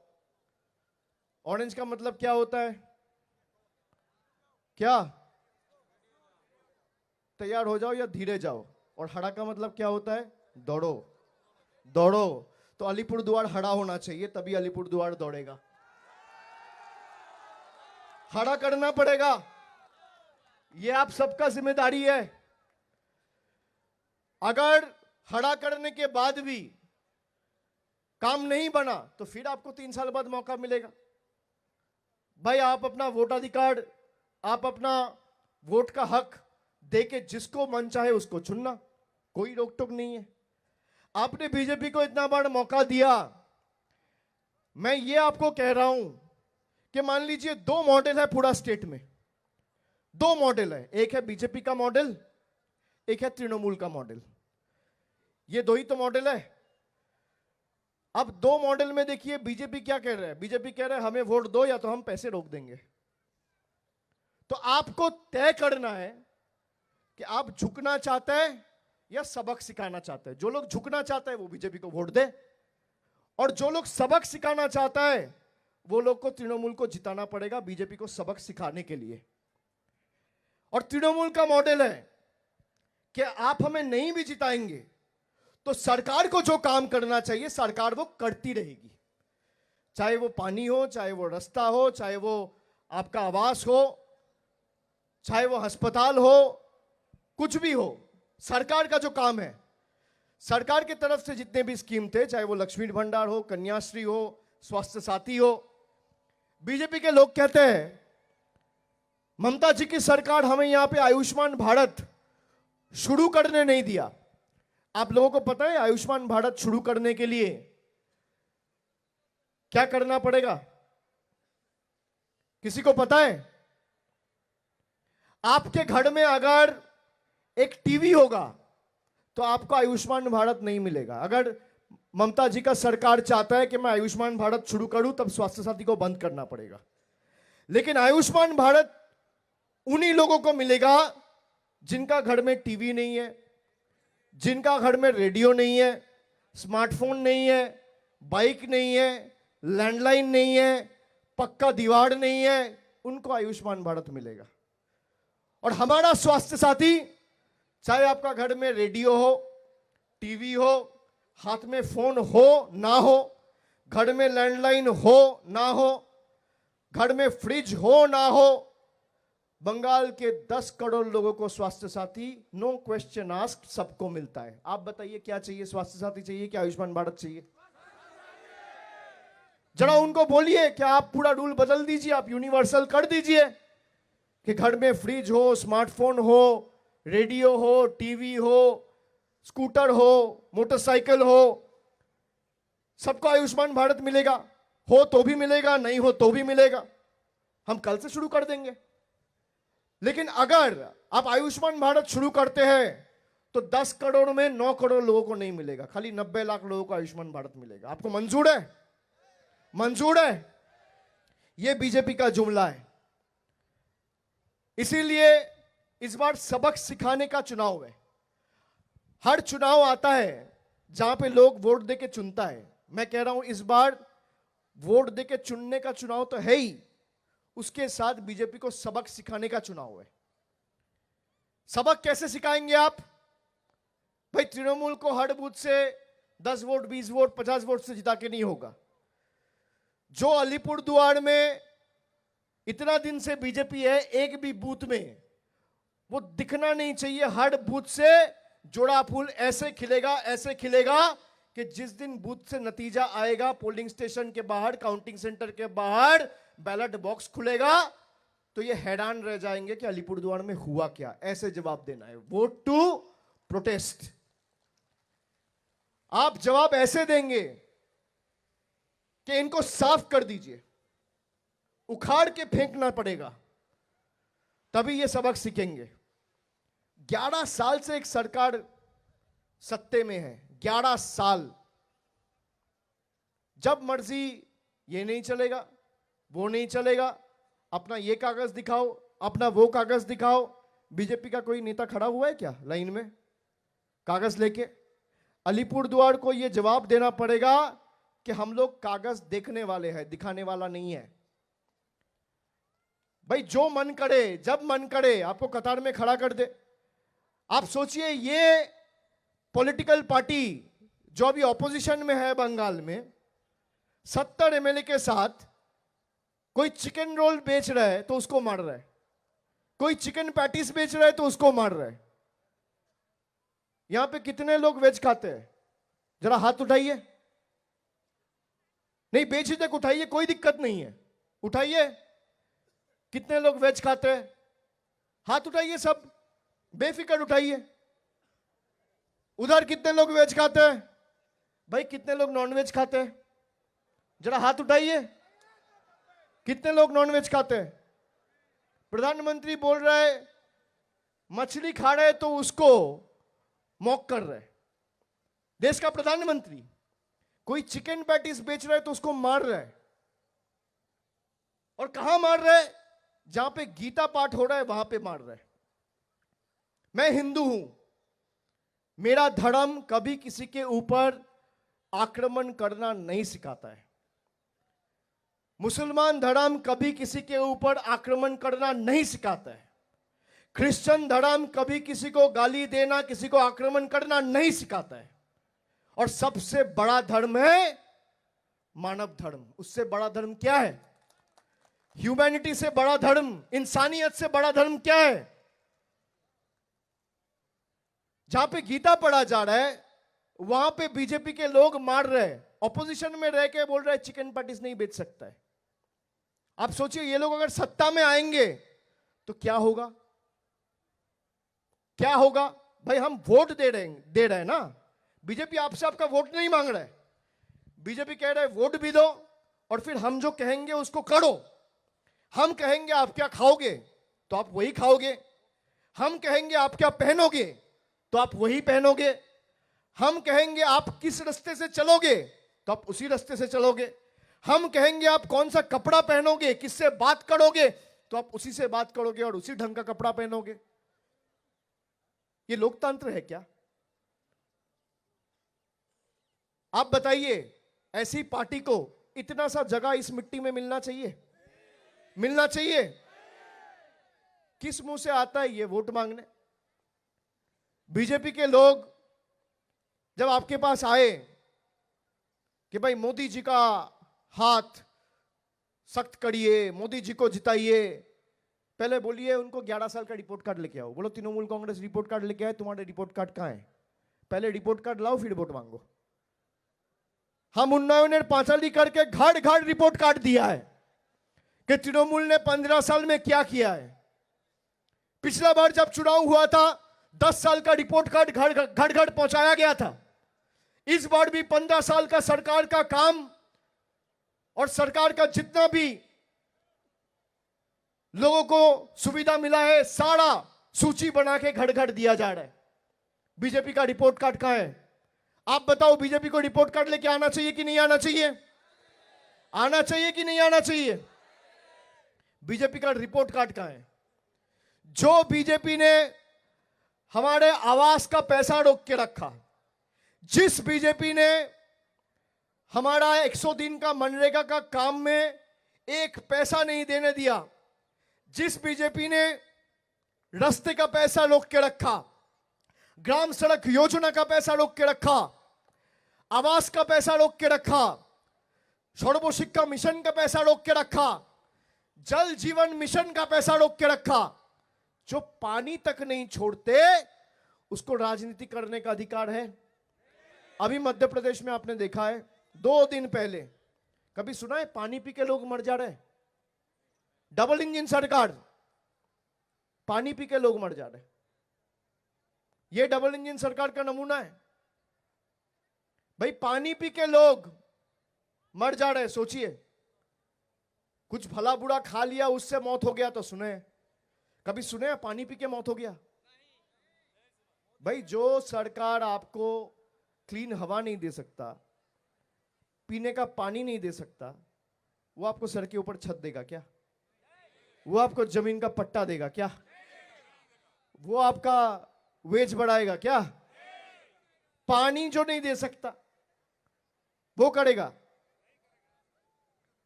S1: ऑरेंज का मतलब क्या होता है? क्या? तैयार हो जाओ या धीरे जाओ। और हरा का मतलब क्या होता है? दौड़ो। दौड़ो। तो अलीपुरद्वार हरा होना चाहिए, तभी अलीपुरद्वार दौड़ेगा। हरा करना पड़ेगा, ये आप सबका जिम्मेदारी है। अगर हरा करने के बाद भी काम नहीं बना तो फिर आपको 3 साल बाद मौका मिलेगा। भाई आप अपना वोटाधिकार, आप अपना वोट का हक देके जिसको मन चाहे उसको चुनना, कोई रोक टोक नहीं है। आपने बीजेपी को इतना बड़ा मौका दिया। मैं ये आपको कह रहा हूं कि मान लीजिए 2 मॉडल है पूरा स्टेट में, 2 मॉडल है, एक है बीजेपी का मॉडल, एक है तृणमूल का मॉडल। ये 2 ही तो मॉडल है। अब 2 मॉडल में देखिए बीजेपी क्या कह रहा है। बीजेपी कह रहा है हमें वोट दो या तो हम पैसे रोक देंगे। तो आपको तय करना है कि आप झुकना चाहते हैं या सबक सिखाना चाहते हैं। जो लोग झुकना चाहते हैं वो बीजेपी को वोट दे, और जो लोग सबक सिखाना चाहता है वो लोग को तृणमूल को जिताना पड़ेगा बीजेपी को सबक सिखाने के लिए। और तृणमूल का मॉडल है कि आप हमें नहीं भी जिताएंगे तो सरकार को जो काम करना चाहिए सरकार वो करती रहेगी, चाहे वो पानी हो, चाहे वो रास्ता हो, चाहे वो आपका आवास हो, चाहे वो अस्पताल हो, कुछ भी हो। सरकार का जो काम है, सरकार की तरफ से जितने भी स्कीम थे, चाहे वो लक्ष्मी भंडार हो, कन्याश्री हो, स्वास्थ्य साथी हो, बीजेपी के लोग कहते हैं ममता जी की सरकार हमें यहां पे आयुष्मान भारत शुरू करने नहीं दिया। आप लोगों को पता है आयुष्मान भारत शुरू करने के लिए क्या करना पड़ेगा? किसी को पता है? आपके घर में अगर एक टीवी होगा तो आपको आयुष्मान भारत नहीं मिलेगा। अगर ममता जी का सरकार चाहता है कि मैं आयुष्मान भारत शुरू करूं तब स्वास्थ्य साथी को बंद करना पड़ेगा। लेकिन आयुष्मान भारत उन्हीं लोगों को मिलेगा जिनका घर में टीवी नहीं है, जिनका घर में रेडियो नहीं है, स्मार्टफोन नहीं है, बाइक नहीं है, लैंडलाइन नहीं है, पक्का दीवार नहीं है, उनको आयुष्मान भारत मिलेगा। और हमारा स्वास्थ्य साथी, चाहे आपका घर में रेडियो हो, टीवी हो, हाथ में फोन हो ना हो, घर में लैंडलाइन हो ना हो, घर में फ्रिज हो ना हो, बंगाल के 10 करोड़ लोगों को स्वास्थ्य साथी नो क्वेश्चन आस्क्ड सबको मिलता है। आप बताइए क्या चाहिए? स्वास्थ्य साथी चाहिए कि आयुष्मान भारत चाहिए? जरा उनको बोलिए कि आप पूरा रूल बदल दीजिए, आप यूनिवर्सल कर दीजिए कि घर में फ्रिज हो, स्मार्टफोन हो, रेडियो हो, टीवी हो, स्कूटर हो, मोटरसाइकिल हो, सबको आयुष्मान भारत मिलेगा। हो तो भी मिलेगा, नहीं हो तो भी मिलेगा। हम कल से शुरू कर देंगे। लेकिन अगर आप आयुष्मान भारत शुरू करते हैं तो 10 करोड़ में 9 करोड़ लोगों को नहीं मिलेगा, खाली 90 लाख लोगों को आयुष्मान भारत मिलेगा। आपको मंजूर है? मंजूर है? यह बीजेपी का जुमला है। इसीलिए इस बार सबक सिखाने का चुनाव है। हर चुनाव आता है जहां पे लोग वोट देके चुनता है। मैं कह रहा हूं इस बार वोट देके चुनने का चुनाव तो है ही, उसके साथ बीजेपी को सबक सिखाने का चुनाव है। सबक कैसे सिखाएंगे आप? भाई तृणमूल को हर बूथ से 10 वोट, 20 वोट, 50 वोट से जिता के नहीं होगा। जो अलीपुरद्वार में इतना दिन से बीजेपी है, एक भी बूथ में वो दिखना नहीं चाहिए। हर बूथ से जोड़ा फूल ऐसे खिलेगा, ऐसे खिलेगा कि जिस दिन बूथ से नतीजा आएगा, पोलिंग स्टेशन के बाहर, काउंटिंग सेंटर के बाहर बैलेट बॉक्स खुलेगा, तो ये हैरान रह जाएंगे कि अलीपुरद्वार में हुआ क्या। ऐसे जवाब देना है, वोट टू प्रोटेस्ट। आप जवाब ऐसे देंगे कि इनको साफ कर दीजिए, उखाड़ के फेंकना पड़ेगा, तभी ये सबक सीखेंगे। 11 साल से एक सरकार सत्ते में है, 11 साल। जब मर्जी ये नहीं चलेगा, वो नहीं चलेगा, अपना ये कागज दिखाओ, अपना वो कागज दिखाओ। बीजेपी का कोई नेता खड़ा हुआ है क्या लाइन में कागज लेके? अलीपुरद्वार को ये जवाब देना पड़ेगा कि हम लोग कागज देखने वाले हैं, दिखाने वाला नहीं है। भाई जो मन करे, जब मन करे आपको कतार में खड़ा कर दे। आप सोचिए, ये पॉलिटिकल पार्टी जो अभी ऑपोजिशन में है बंगाल में, 70 एमएलए के साथ कोई चिकन रोल बेच रहा है तो उसको मार रहा है, कोई चिकन पैटीज बेच रहा है तो उसको मार रहा है। यहां पे कितने लोग वेज खाते हैं? जरा हाथ उठाइए। नहीं, बेची तक उठाइए, कोई दिक्कत नहीं है, उठाइए। कितने लोग वेज खाते हैं? हाथ उठाइए, सब बेफिक्र उठाइए। उधर कितने लोग वेज खाते हैं? भाई कितने लोग नॉन वेज खाते हैं? जरा हाथ उठाइए। कितने लोग नॉन वेज खाते हैं? प्रधानमंत्री बोल रहा है मछली खा रहे तो उसको मॉक कर रहे। देश का प्रधानमंत्री कोई चिकन पैटीज बेच रहा है तो उसको मार रहा है। और कहां मार रहा है? जहां पे गीता पाठ हो रहा है वहां पे मार रहा है। मैं हिंदू हूं, मेरा धर्म कभी किसी के ऊपर आक्रमण करना नहीं सिखाता है। मुसलमान धर्म कभी किसी के ऊपर आक्रमण करना नहीं सिखाता है। क्रिश्चियन धर्म कभी किसी को गाली देना, किसी को आक्रमण करना नहीं सिखाता है। और सबसे बड़ा धर्म है मानव धर्म। उससे बड़ा धर्म क्या है? ह्यूमैनिटी से बड़ा धर्म, इंसानियत से बड़ा धर्म क्या है? जहां पे गीता पढ़ा जा रहा है वहां पे बीजेपी के लोग मार रहे हैं। ऑपोजिशन में रह के बोल रहे हैं चिकन पैटीज नहीं बेच सकता है। आप सोचिए, ये लोग अगर सत्ता में आएंगे तो क्या होगा? क्या होगा? भाई हम वोट दे रहे हैं ना। बीजेपी आपसे आपका वोट नहीं मांग रहा है। बीजेपी कह रहा है वोट भी दो और फिर हम जो कहेंगे उसको करो। हम कहेंगे आप क्या खाओगे तो आप वही खाओगे। हम कहेंगे आप क्या पहनोगे तो आप वही पहनोगे। हम कहेंगे आप किस रास्ते से चलोगे तो आप उसी रास्ते से चलोगे। हम कहेंगे आप कौन सा कपड़ा पहनोगे, किससे बात करोगे तो आप उसी से बात करोगे और उसी ढंग का कपड़ा पहनोगे। ये लोकतंत्र है क्या? आप बताइए, ऐसी पार्टी को इतना सा जगह इस मिट्टी में मिलना चाहिए? मिलना चाहिए? किस मुंह से आता है ये वोट मांगने? बीजेपी के लोग जब आपके पास आए कि भाई मोदी जी का हाथ सख्त करिए, मोदी जी को जिताइए, पहले बोलिए उनको 11 साल का रिपोर्ट कार्ड लेके आओ। बोलो तृणमूल कांग्रेस रिपोर्ट कार्ड लेके आए, तुम्हारे रिपोर्ट कार्ड कहां है? पहले रिपोर्ट कार्ड लाओ फिर वोट मांगो। हम उन्नाव ने पांचाली करके घर घर रिपोर्ट कार्ड दिया है कि तृणमूल ने 15 साल में क्या किया है। पिछला बार जब चुनाव हुआ था 10 साल का रिपोर्ट कार्ड घर घर पहुंचाया गया था। इस बार भी 15 साल का सरकार का काम और सरकार का जितना भी लोगों को सुविधा मिला है सारा सूची बना के घर घर दिया जा रहा है। बीजेपी का रिपोर्ट कार्ड कहां है? आप बताओ, बीजेपी को रिपोर्ट कार्ड लेके आना चाहिए कि नहीं आना चाहिए? आना चाहिए कि नहीं आना चाहिए? बीजेपी का रिपोर्ट कार्ड कहां है? जो बीजेपी ने हमारे आवास का पैसा रोक के रखा, जिस बीजेपी ने हमारा 100 दिन का मनरेगा का काम में एक पैसा नहीं देने दिया, जिस बीजेपी ने रास्ते का पैसा रोक के रखा, ग्राम सड़क योजना का पैसा रोक के रखा, आवास का पैसा रोक के रखा, सर्वशिक्षा मिशन का पैसा रोक के रखा, जल जीवन मिशन का पैसा रोक के रखा, जो पानी तक नहीं छोड़ते उसको राजनीति करने का अधिकार है। अभी मध्य प्रदेश में आपने देखा है, 2 दिन पहले कभी सुना है पानी पी के लोग मर जा रहे हैं? डबल इंजन सरकार, पानी पी के लोग मर जा रहे हैं। ये डबल इंजन सरकार का नमूना है भाई। पानी पी के लोग मर जा रहे हैं। सोचिए, कुछ भला बुरा खा लिया उससे मौत हो गया तो सुने, कभी सुने पानी पी के मौत हो गया? भाई जो सरकार आपको क्लीन हवा नहीं दे सकता, पीने का पानी नहीं दे सकता, वो आपको सर के ऊपर छत देगा क्या? वो आपको जमीन का पट्टा देगा क्या? वो आपका वेज बढ़ाएगा क्या? पानी जो नहीं दे सकता वो करेगा।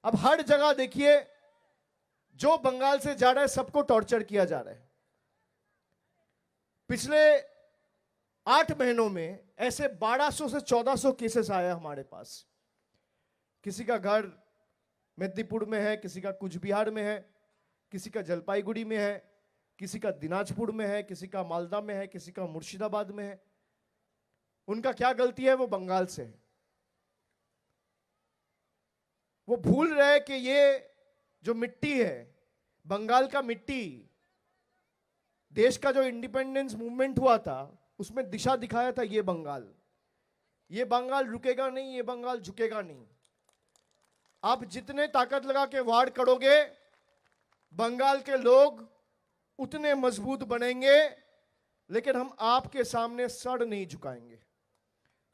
S1: अब हर जगह देखिए, जो बंगाल से जा रहा है सबको टॉर्चर किया जा रहा है। पिछले 8 महीनों में ऐसे 1200 से 1400 केसेस आए हमारे पास। किसी का घर मेदिनीपुर में है, किसी का कुछ बिहार में है, किसी का जलपाईगुड़ी में है, किसी का दिनाजपुर में है, किसी का मालदा में है, किसी का मुर्शिदाबाद में है। उनका क्या गलती है? वो बंगाल से है। वो भूल रहे कि ये जो मिट्टी है, बंगाल का मिट्टी, देश का जो इंडिपेंडेंस मूवमेंट हुआ था उसमें दिशा दिखाया था ये बंगाल। ये बंगाल रुकेगा नहीं, ये बंगाल झुकेगा नहीं। आप जितने ताकत लगा के वार करोगे, बंगाल के लोग उतने मजबूत बनेंगे, लेकिन हम आपके सामने सर नहीं झुकाएंगे।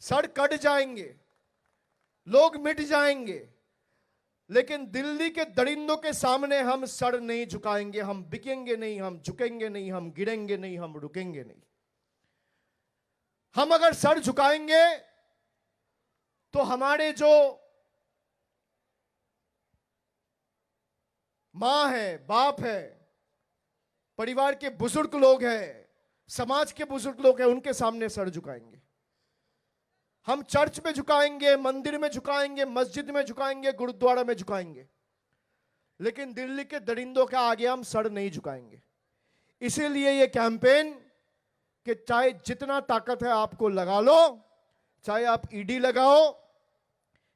S1: सर कट जाएंगे, लोग मिट जाएंगे, लेकिन दिल्ली के दरिंदों के सामने हम सर नहीं झुकाएंगे। हम बिकेंगे नहीं, हम झुकेंगे नहीं, हम गिरेंगे नहीं, हम रुकेंगे नहीं। हम अगर सर झुकाएंगे तो हमारे जो मां है, बाप है, परिवार के बुजुर्ग लोग हैं, समाज के बुजुर्ग लोग हैं, उनके सामने सर झुकाएंगे। हम चर्च में झुकाएंगे, मंदिर में झुकाएंगे, मस्जिद में झुकाएंगे, गुरुद्वारा में झुकाएंगे, लेकिन दिल्ली के दरिंदों के आगे हम सर नहीं झुकाएंगे। इसीलिए ये कैंपेन कि चाहे जितना ताकत है आपको लगा लो, चाहे आप ईडी लगाओ,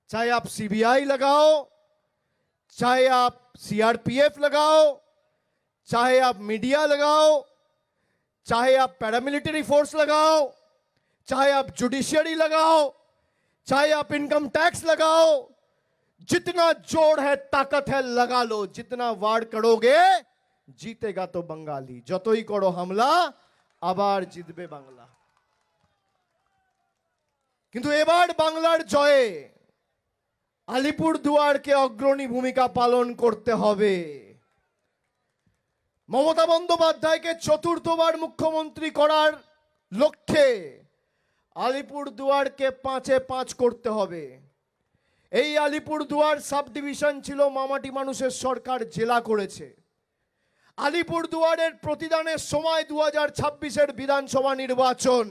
S1: चाहे आप सीबीआई लगाओ, चाहे आप सीआरपीएफ लगाओ, चाहे आप मीडिया लगाओ, चाहे आप पैरामिलिट्री फोर्स लगाओ, चाहे आप जुडिशियरी लगाओ, चाहे आप इनकम टैक्स लगाओ, जितना जोड़ है, ताकत है, लगा लो। जितना वार करोगे जीतेगा तो बंगाली। যতই করো হামলা আবার জিতবে বাংলা। কিন্তু এবার বাংলার জয়ে আলিপুরদুয়ারকে অগ্রণী ভূমিকা পালন করতে হবে। মমতা বন্দ্যোপাধ্যায়কে চতুর্থবার মুখ্যমন্ত্রী করার লক্ষ্যে আলিপুরদুয়ারকে 5-এ 5 করতে হবে। এই আলিপুরদুয়ার সাব ডিভিশন ছিল মামাটি মানুষের সরকার জেলা করেছে। আলিপুরদুয়ারের প্রতিদানের সময় 2026-এর বিধানসভা নির্বাচন।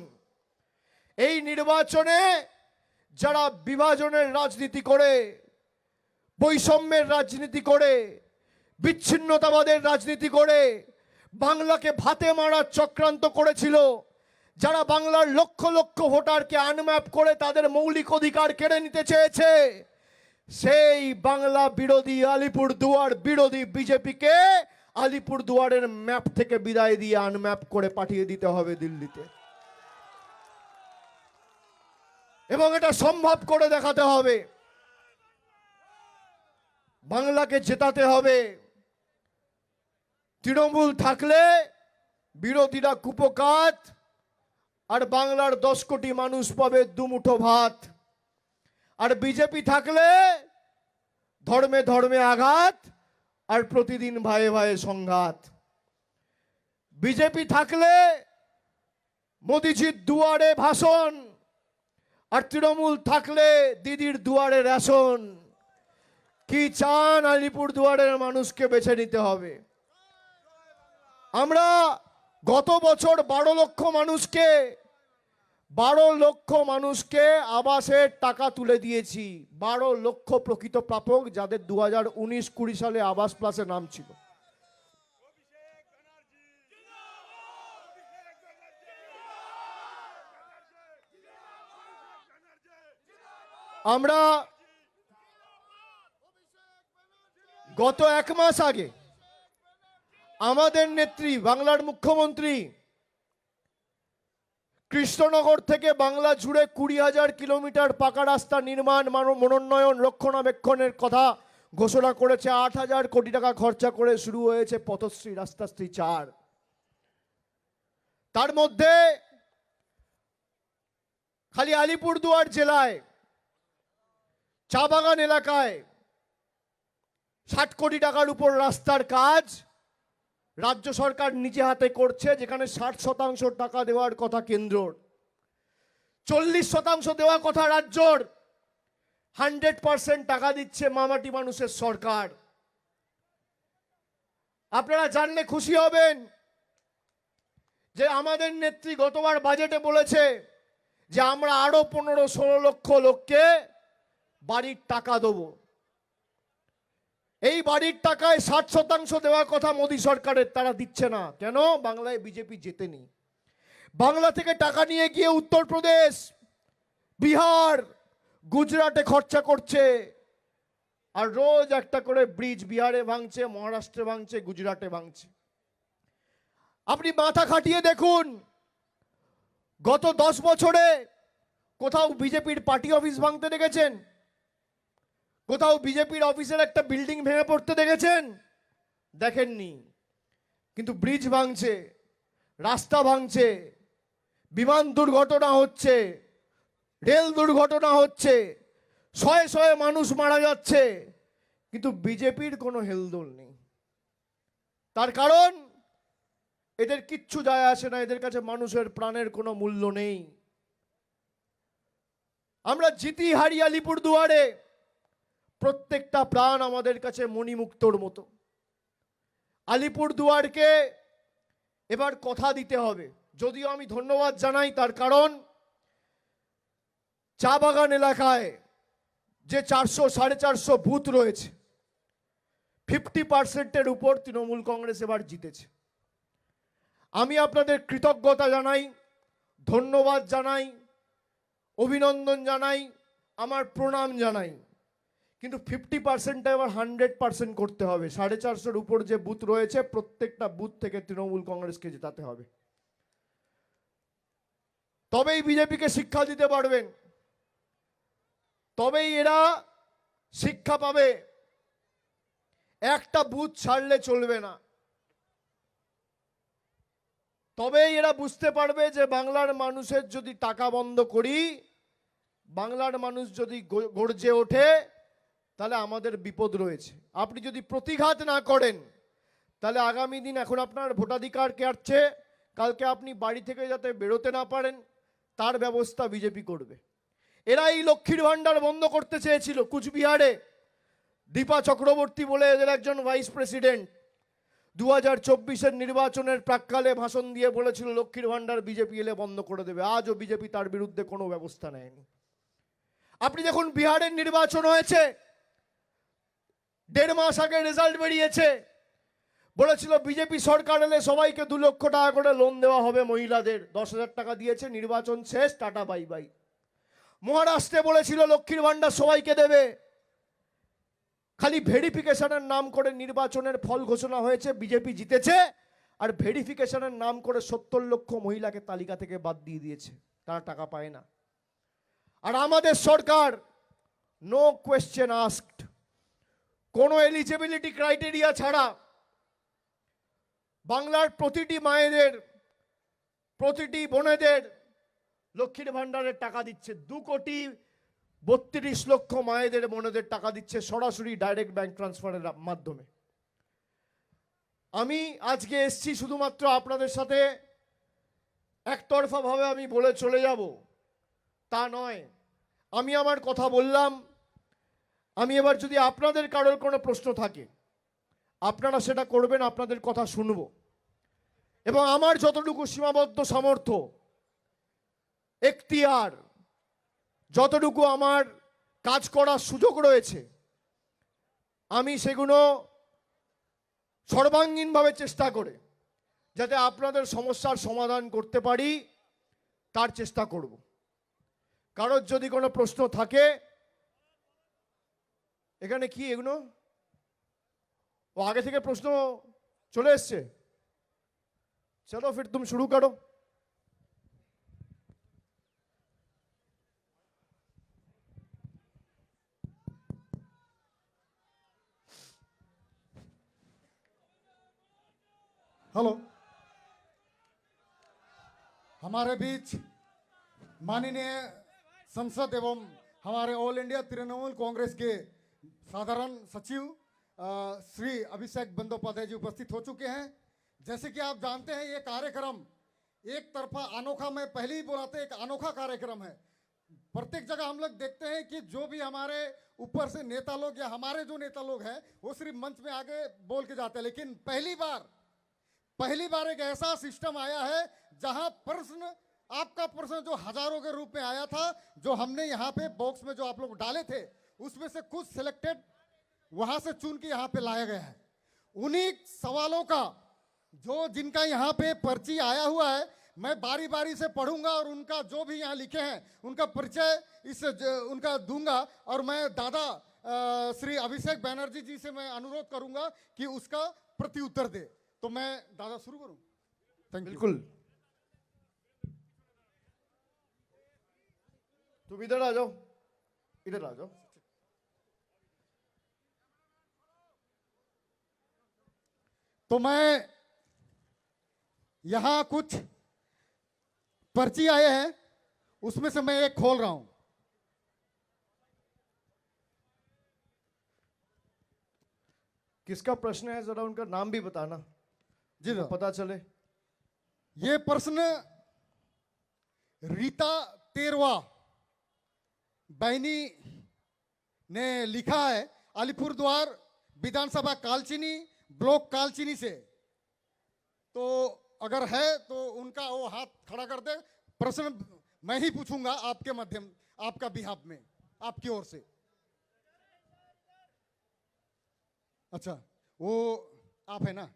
S1: এই নির্বাচনে যারা বিভাজনের রাজনীতি করে, বৈষম্যের রাজনীতি করে, বিচ্ছিন্নতাবাদের রাজনীতি করে বাংলাকে ভাতে মারার চক্রান্ত করেছিল, যারা বাংলার লক্ষ লক্ষ ভোটারকে আনম্যাপ করে তাদের মৌলিক অধিকার কেড়ে নিতে চেয়েছে, সেই বাংলা বিরোধী, আলিপুরদুয়ার বিরোধী বিজেপিকে আলিপুরদুয়ারের ম্যাপ থেকে বিদায় দিয়ে আনম্যাপ করে পাঠিয়ে দিতে হবে দিল্লিতে। এবং এটা সম্ভব করে দেখাতে হবে। বাংলাকে জেতাতে হবে। তৃণমূল থাকলে বিরোধীরা কুপোকাত, আর বাংলার 10 কোটি মানুষ পাবে দুমুঠো ভাত। আর বিজেপি থাকলে ধর্মে ধর্মে আঘাত আর প্রতিদিন ভাইয়ে ভাইয়ে সংঘাত। বিজেপি থাকলে মোদিজির দুয়ারে ভাষণ আর তৃণমূল থাকলে দিদির দুয়ারে রেশন। কি চান আলিপুর দুয়ারের মানুষকে বেছে নিতে হবে। আমরা গত বছর 12 লক্ষ মানুষকে আবাসের টাকা তুলে দিয়েছি। 12 লক্ষ প্রকৃত প্রাপক, যাদের 2019-20 সালে আবাস প্লাসে নাম ছিল। আমরা গত 1 মাস আগে আমাদের নেত্রী বাংলার মুখ্যমন্ত্রী কৃষ্ণনগর থেকে বাংলা জুড়ে 20,000 কিলোমিটার পাকা রাস্তা নির্মাণ, মনোন্নয়ন, রক্ষণাবেক্ষণের কথা ঘোষণা করেছে। 8,000 কোটি টাকা খরচা করে শুরু হয়েছে পথশ্রী রাস্তাশ্রী 4। তার মধ্যে খালি আলিপুরদুয়ার জেলায় চা বাগান এলাকায় 60 কোটি টাকার উপর রাস্তার কাজ রাজ্য সরকার নিজে হাতে করছে, যেখানে 60% টাকা দেওয়ার কথা কেন্দ্রর, 40% দেওয়ার কথা রাজ্যর, 100% টাকা দিচ্ছে মামাটি মানুষের সরকার। আপনারা জানলে খুশি হবেন যে আমাদের নেত্রী গতবার বাজেটে বলেছে যে আমরা আরো 15-16 লক্ষ লোককে বাড়ির টাকা দেবো। এই বাড়ির টাকায় 60% দেওয়ার কথা মোদী সরকারের, তারা দিচ্ছে না কেন? বাংলায় বিজেপি জেতেনি। বাংলা থেকে টাকা নিয়ে গিয়ে উত্তরপ্রদেশ, বিহার, গুজরাটে খরচা করছে, আর রোজ একটা করে ব্রিজ বিহারে ভাঙছে, মহারাষ্ট্রে ভাঙছে, গুজরাটে ভাঙছে। আপনি মাথা খাটিয়ে দেখুন, গত 10 বছরে কোথাও বিজেপির পার্টি অফিস ভাঙতে দেখেছেন? কোথাও বিজেপির অফিসের একটা বিল্ডিং ভেঙে পড়তে দেখেছেন? দেখেননি। কিন্তু ব্রিজ ভাঙছে, রাস্তা ভাঙছে, বিমান দুর্ঘটনা হচ্ছে, রেল দুর্ঘটনা হচ্ছে, শয়ে শয়ে মানুষ মারা যাচ্ছে, কিন্তু বিজেপির কোনো হেলদোল নেই। তার কারণ এদের কিচ্ছু যায় আসে না, এদের কাছে মানুষের প্রাণের কোনো মূল্য নেই। আমরা জিতি হারি আলিপুর দুয়ারে, প্রত্যেকটা প্রাণ আমাদের কাছে মণিমুক্তর মতো। আলিপুর দুয়ারকে এবার কথা দিতে হবে। যদিও আমি ধন্যবাদ জানাই, তার কারণ চা বাগান এলাকায় যে 400-450 বুথ রয়েছে, 50%-এর উপর তৃণমূল কংগ্রেস এবার জিতেছে। আমি আপনাদের কৃতজ্ঞতা জানাই, ধন্যবাদ জানাই, অভিনন্দন জানাই, আমার প্রণাম জানাই। কিন্তু 50%টা এবার 100% করতে হবে। 450-এর উপর যে বুথ রয়েছে, প্রত্যেকটা বুথ থেকে তৃণমূল কংগ্রেসকে জেতাতে হবে। তবেই বিজেপিকে শিক্ষা দিতে পারবেন, তবেই এরা শিক্ষা পাবে। একটা বুথ ছাড়লে চলবে না। তবেই এরা বুঝতে পারবে যে বাংলার মানুষের যদি টাকা বন্ধ করি, বাংলার মানুষ যদি গর্জে ওঠে, তাহলে আমাদের বিপদ রয়েছে। আপনি যদি প্রতিঘাত না করেন, তাহলে আগামী দিন, এখন আপনার ভোটাধিকার কাটছে, কালকে আপনি বাড়ি থেকে যাতে বেরোতে না পারেন তার ব্যবস্থা বিজেপি করবে। এরা এই লক্ষ্মীর ভাণ্ডার বন্ধ করতে চেয়েছিল কুচবিহারে। দীপা চক্রবর্তী বলে এদের একজন ভাইস প্রেসিডেন্ট 2024-এর নির্বাচনের প্রাক্কালে ভাষণ দিয়ে বলেছিল লক্ষ্মীর ভাণ্ডার বিজেপি এলে বন্ধ করে দেবে। আজও বিজেপি তার বিরুদ্ধে কোনো ব্যবস্থা নেয়নি। আপনি দেখুন, বিহারের নির্বাচন হয়েছে, 1.5 মাস আগে রেজাল্ট বেরিয়েছে, বলেছিল বিজেপি সরকার এলে সবাইকে 2 লক্ষ টাকা করে লোন দেওয়া হবে, মহিলাদের 10,000 টাকা দিয়েছে, নির্বাচন শেষ, টাটা বাই বাই। মহারাষ্ট্রে বলেছিল লক্ষ্মীর ভাণ্ডার সবাইকে দেবে, খালি ভেরিফিকেশনের নাম করে নির্বাচনের ফল ঘোষণা হয়েছে, বিজেপি জিতেছে, আর ভেরিফিকেশনের নাম করে 70 লক্ষ মহিলাকে তালিকা থেকে বাদ দিয়ে দিয়েছে, তারা টাকা পায় না। আর আমাদের সরকার নো কোয়েশ্চেন আস্কড, কোনো এলিজিবিলিটি ক্রাইটেরিয়া ছাড়া বাংলার প্রতিটি মায়েদের, প্রতিটি বোনেদের লক্ষ্মীর ভাণ্ডারের টাকা দিচ্ছে। 2,32,00,000 মায়েদের বোনেদের টাকা দিচ্ছে সরাসরি ডাইরেক্ট ব্যাংক ট্রান্সফারের মাধ্যমে। আমি আজকে এসছি শুধুমাত্র আপনাদের সাথে একতরফাভাবে আমি বলে চলে যাব তা নয়। আমি আমার কথা বললাম। আমি এবার যদি আপনাদের কারোর কোনো প্রশ্ন থাকে আপনারা সেটা করবেন, আপনাদের কথা শুনবো এবং আমার যতটুকু সীমাবদ্ধ সামর্থ্য, এখতিয়ার, যতটুকু আমার কাজ করার সুযোগ রয়েছে আমি সেগুলো সর্বাঙ্গীনভাবে চেষ্টা করে যাতে আপনাদের সমস্যার সমাধান করতে পারি তার চেষ্টা করব। কারোর যদি কোনো প্রশ্ন থাকে, এখানে কি এগুলো ও আগে থেকে প্রশ্ন চলে এসছে, চলো ফির তুম শুরু করো।
S2: हेलो, हमारे बीच माननीय संसद एवं हमारे ऑल इंडिया तृणमूल कांग्रेस के साधारण सचिव श्री अभिषेक बंदोपाध्याय जी उपस्थित हो चुके हैं। जैसे कि आप जानते हैं ये कार्यक्रम एक तरफा अनोखा, मैं पहले ही बोला था, एक अनोखा कार्यक्रम है। प्रत्येक जगह हम लोग देखते हैं कि जो भी हमारे ऊपर से नेता लोग या हमारे जो नेता लोग हैं वो सिर्फ मंच में आगे बोल के जाते हैं, लेकिन पहली बार एक ऐसा सिस्टम आया है जहां प्रश्न, आपका प्रश्न जो हजारों के रूप में आया था, जो हमने यहाँ पे बॉक्स में जो आप लोग डाले थे उसमें से कुछ सिलेक्टेड वहां से चुन के यहाँ पे लाया गया है। उन्हीं सवालों का जो जिनका यहाँ पे पर्ची आया हुआ है मैं बारी बारी से पढ़ूंगा और उनका जो भी यहाँ लिखे हैं उनका परिचय उनका दूंगा और मैं दादा श्री अभिषेक बैनर्जी जी से मैं अनुरोध करूंगा कि उसका प्रति उत्तर दे। तो मैं दादा शुरू करूं? Thank you.
S1: बिल्कुल, तुम इधर आ जाओ, इधर आ जाओ।
S2: तो मैं यहां कुछ पर्ची आए हैं उसमें से मैं एक खोल रहा हूं।
S1: किसका प्रश्न है जरा उनका नाम भी बताना
S2: जी
S1: तो पता चले।
S2: ये प्रश्न रीता तेरवा बहनी ने लिखा है, अलीपुरद्वार विधानसभा कालचिनी ब्लॉक कालचिनी से। तो अगर है तो उनका वो हाथ खड़ा कर दे। प्रश्न मैं ही पूछूंगा आपके माध्यम, आपका बिहाफ में, आपकी ओर से। अच्छा, वो आप है ना,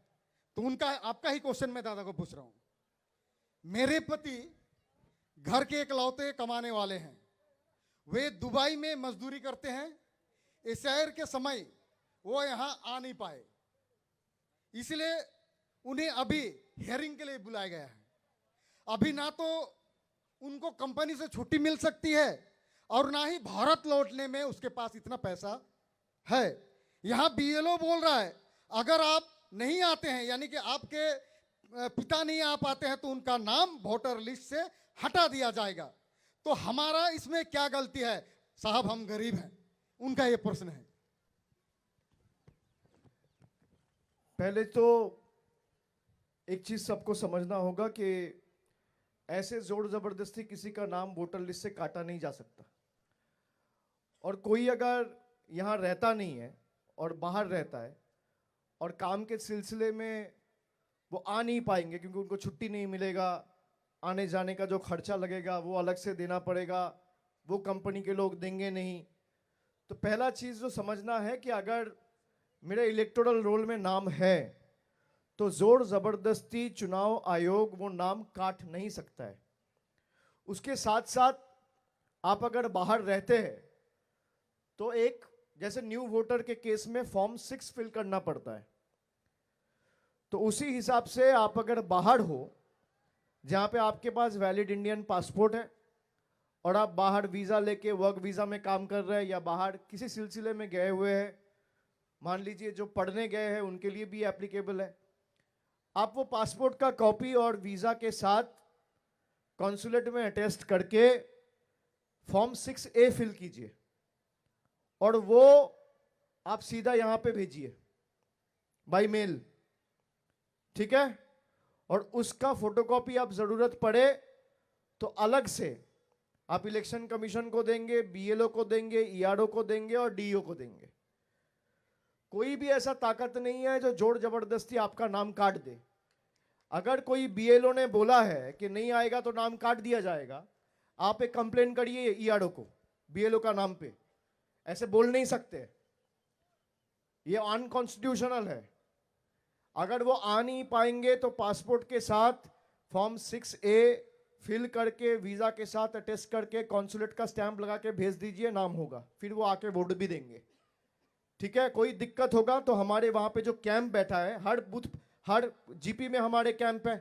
S2: तो उनका आपका ही क्वेश्चन मैं दादा को पूछ रहा हूं। मेरे पति घर के इकलौते कमाने वाले हैं, वे दुबई में मजदूरी करते हैं। इस शहर के समय वो यहां आ नहीं पाए, इसलिए उन्हें अभी हियरिंग के लिए बुलाया गया है। अभी ना तो उनको कंपनी से छुट्टी मिल सकती है और ना ही भारत लौटने में उसके पास इतना पैसा है। यहां बीएलओ बोल रहा है अगर आप नहीं आते हैं, यानी कि आपके पिता नहीं आ पाते हैं, तो उनका नाम वोटर लिस्ट से हटा दिया जाएगा। तो हमारा इसमें क्या गलती है? साहब हम गरीब हैं, उनका यह प्रश्न है।
S1: पहले तो एक चीज सबको समझना होगा कि ऐसे जोर जबरदस्ती किसी का नाम वोटर लिस्ट से काटा नहीं जा सकता। और कोई अगर यहां रहता नहीं है और बाहर रहता है और काम के सिलसिले में वो आ नहीं पाएंगे क्योंकि उनको छुट्टी नहीं मिलेगा, आने जाने का जो खर्चा लगेगा वो अलग से देना पड़ेगा, वो कंपनी के लोग देंगे नहीं। तो पहला चीज़ जो समझना है कि अगर मेरे इलेक्टोरल रोल में नाम है तो जोर ज़बरदस्ती चुनाव आयोग वो नाम काट नहीं सकता है। उसके साथ साथ आप अगर बाहर रहते हैं तो एक जैसे न्यू वोटर के केस में फॉर्म 6 फिल करना पड़ता है, तो उसी हिसाब से आप अगर बाहर हो जहाँ पे आपके पास वैलिड इंडियन पासपोर्ट है और आप बाहर वीज़ा लेके वर्क वीज़ा में काम कर रहे हैं या बाहर किसी सिलसिले में गए हुए हैं, मान लीजिए जो पढ़ने गए हैं उनके लिए भी एप्लीकेबल है, आप वो पासपोर्ट का कॉपी और वीज़ा के साथ कॉन्सुलेट में अटेस्ट करके फॉर्म 6A फिल कीजिए और वो आप सीधा यहाँ पे भेजिए बाय मेल, ठीक है। और उसका फोटोकॉपी आप ज़रूरत पड़े तो अलग से आप इलेक्शन कमीशन को देंगे, बीएलओ को देंगे, ईआरओ को देंगे और डीईओ को देंगे। कोई भी ऐसा ताकत नहीं है जो जोर जबरदस्ती आपका नाम काट दे। अगर कोई बीएलओ ने बोला है कि नहीं आएगा तो नाम काट दिया जाएगा। आप एक कंप्लेन करिए ईआरओ को बीएलओ का नाम पे, ऐसे बोल नहीं सकते, ये अनकॉन्स्टिट्यूशनल है। अगर वो आ नहीं पाएंगे तो पासपोर्ट के साथ फॉर्म 6A फिल करके वीजा के साथ अटेस्ट करके कॉन्सुलेट का स्टैंप लगा के भेज दीजिए, नाम होगा, फिर वो आके वोट भी देंगे। ठीक है, कोई दिक्कत होगा तो हमारे वहां पे जो कैंप बैठा है, हर बूथ हर जीपी में हमारे कैंप है।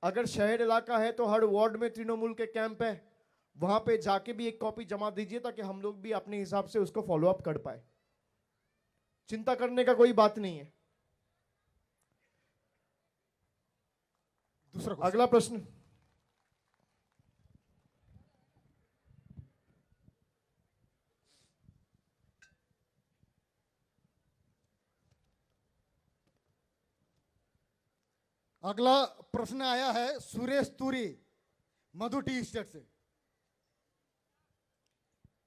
S1: अगर शहर इलाका है तो हर वार्ड में तृणमूल के कैंप है, वहां पे जाके भी एक कॉपी जमा दीजिए ताकि हम लोग भी अपने हिसाब से उसको फॉलो अप कर पाए। चिंता करने का कोई बात नहीं है।
S2: दूसरा
S1: अगला प्रश्न।
S2: अगला प्रश्न आया है सुरेश तुरी, मधु टी स्टेट से,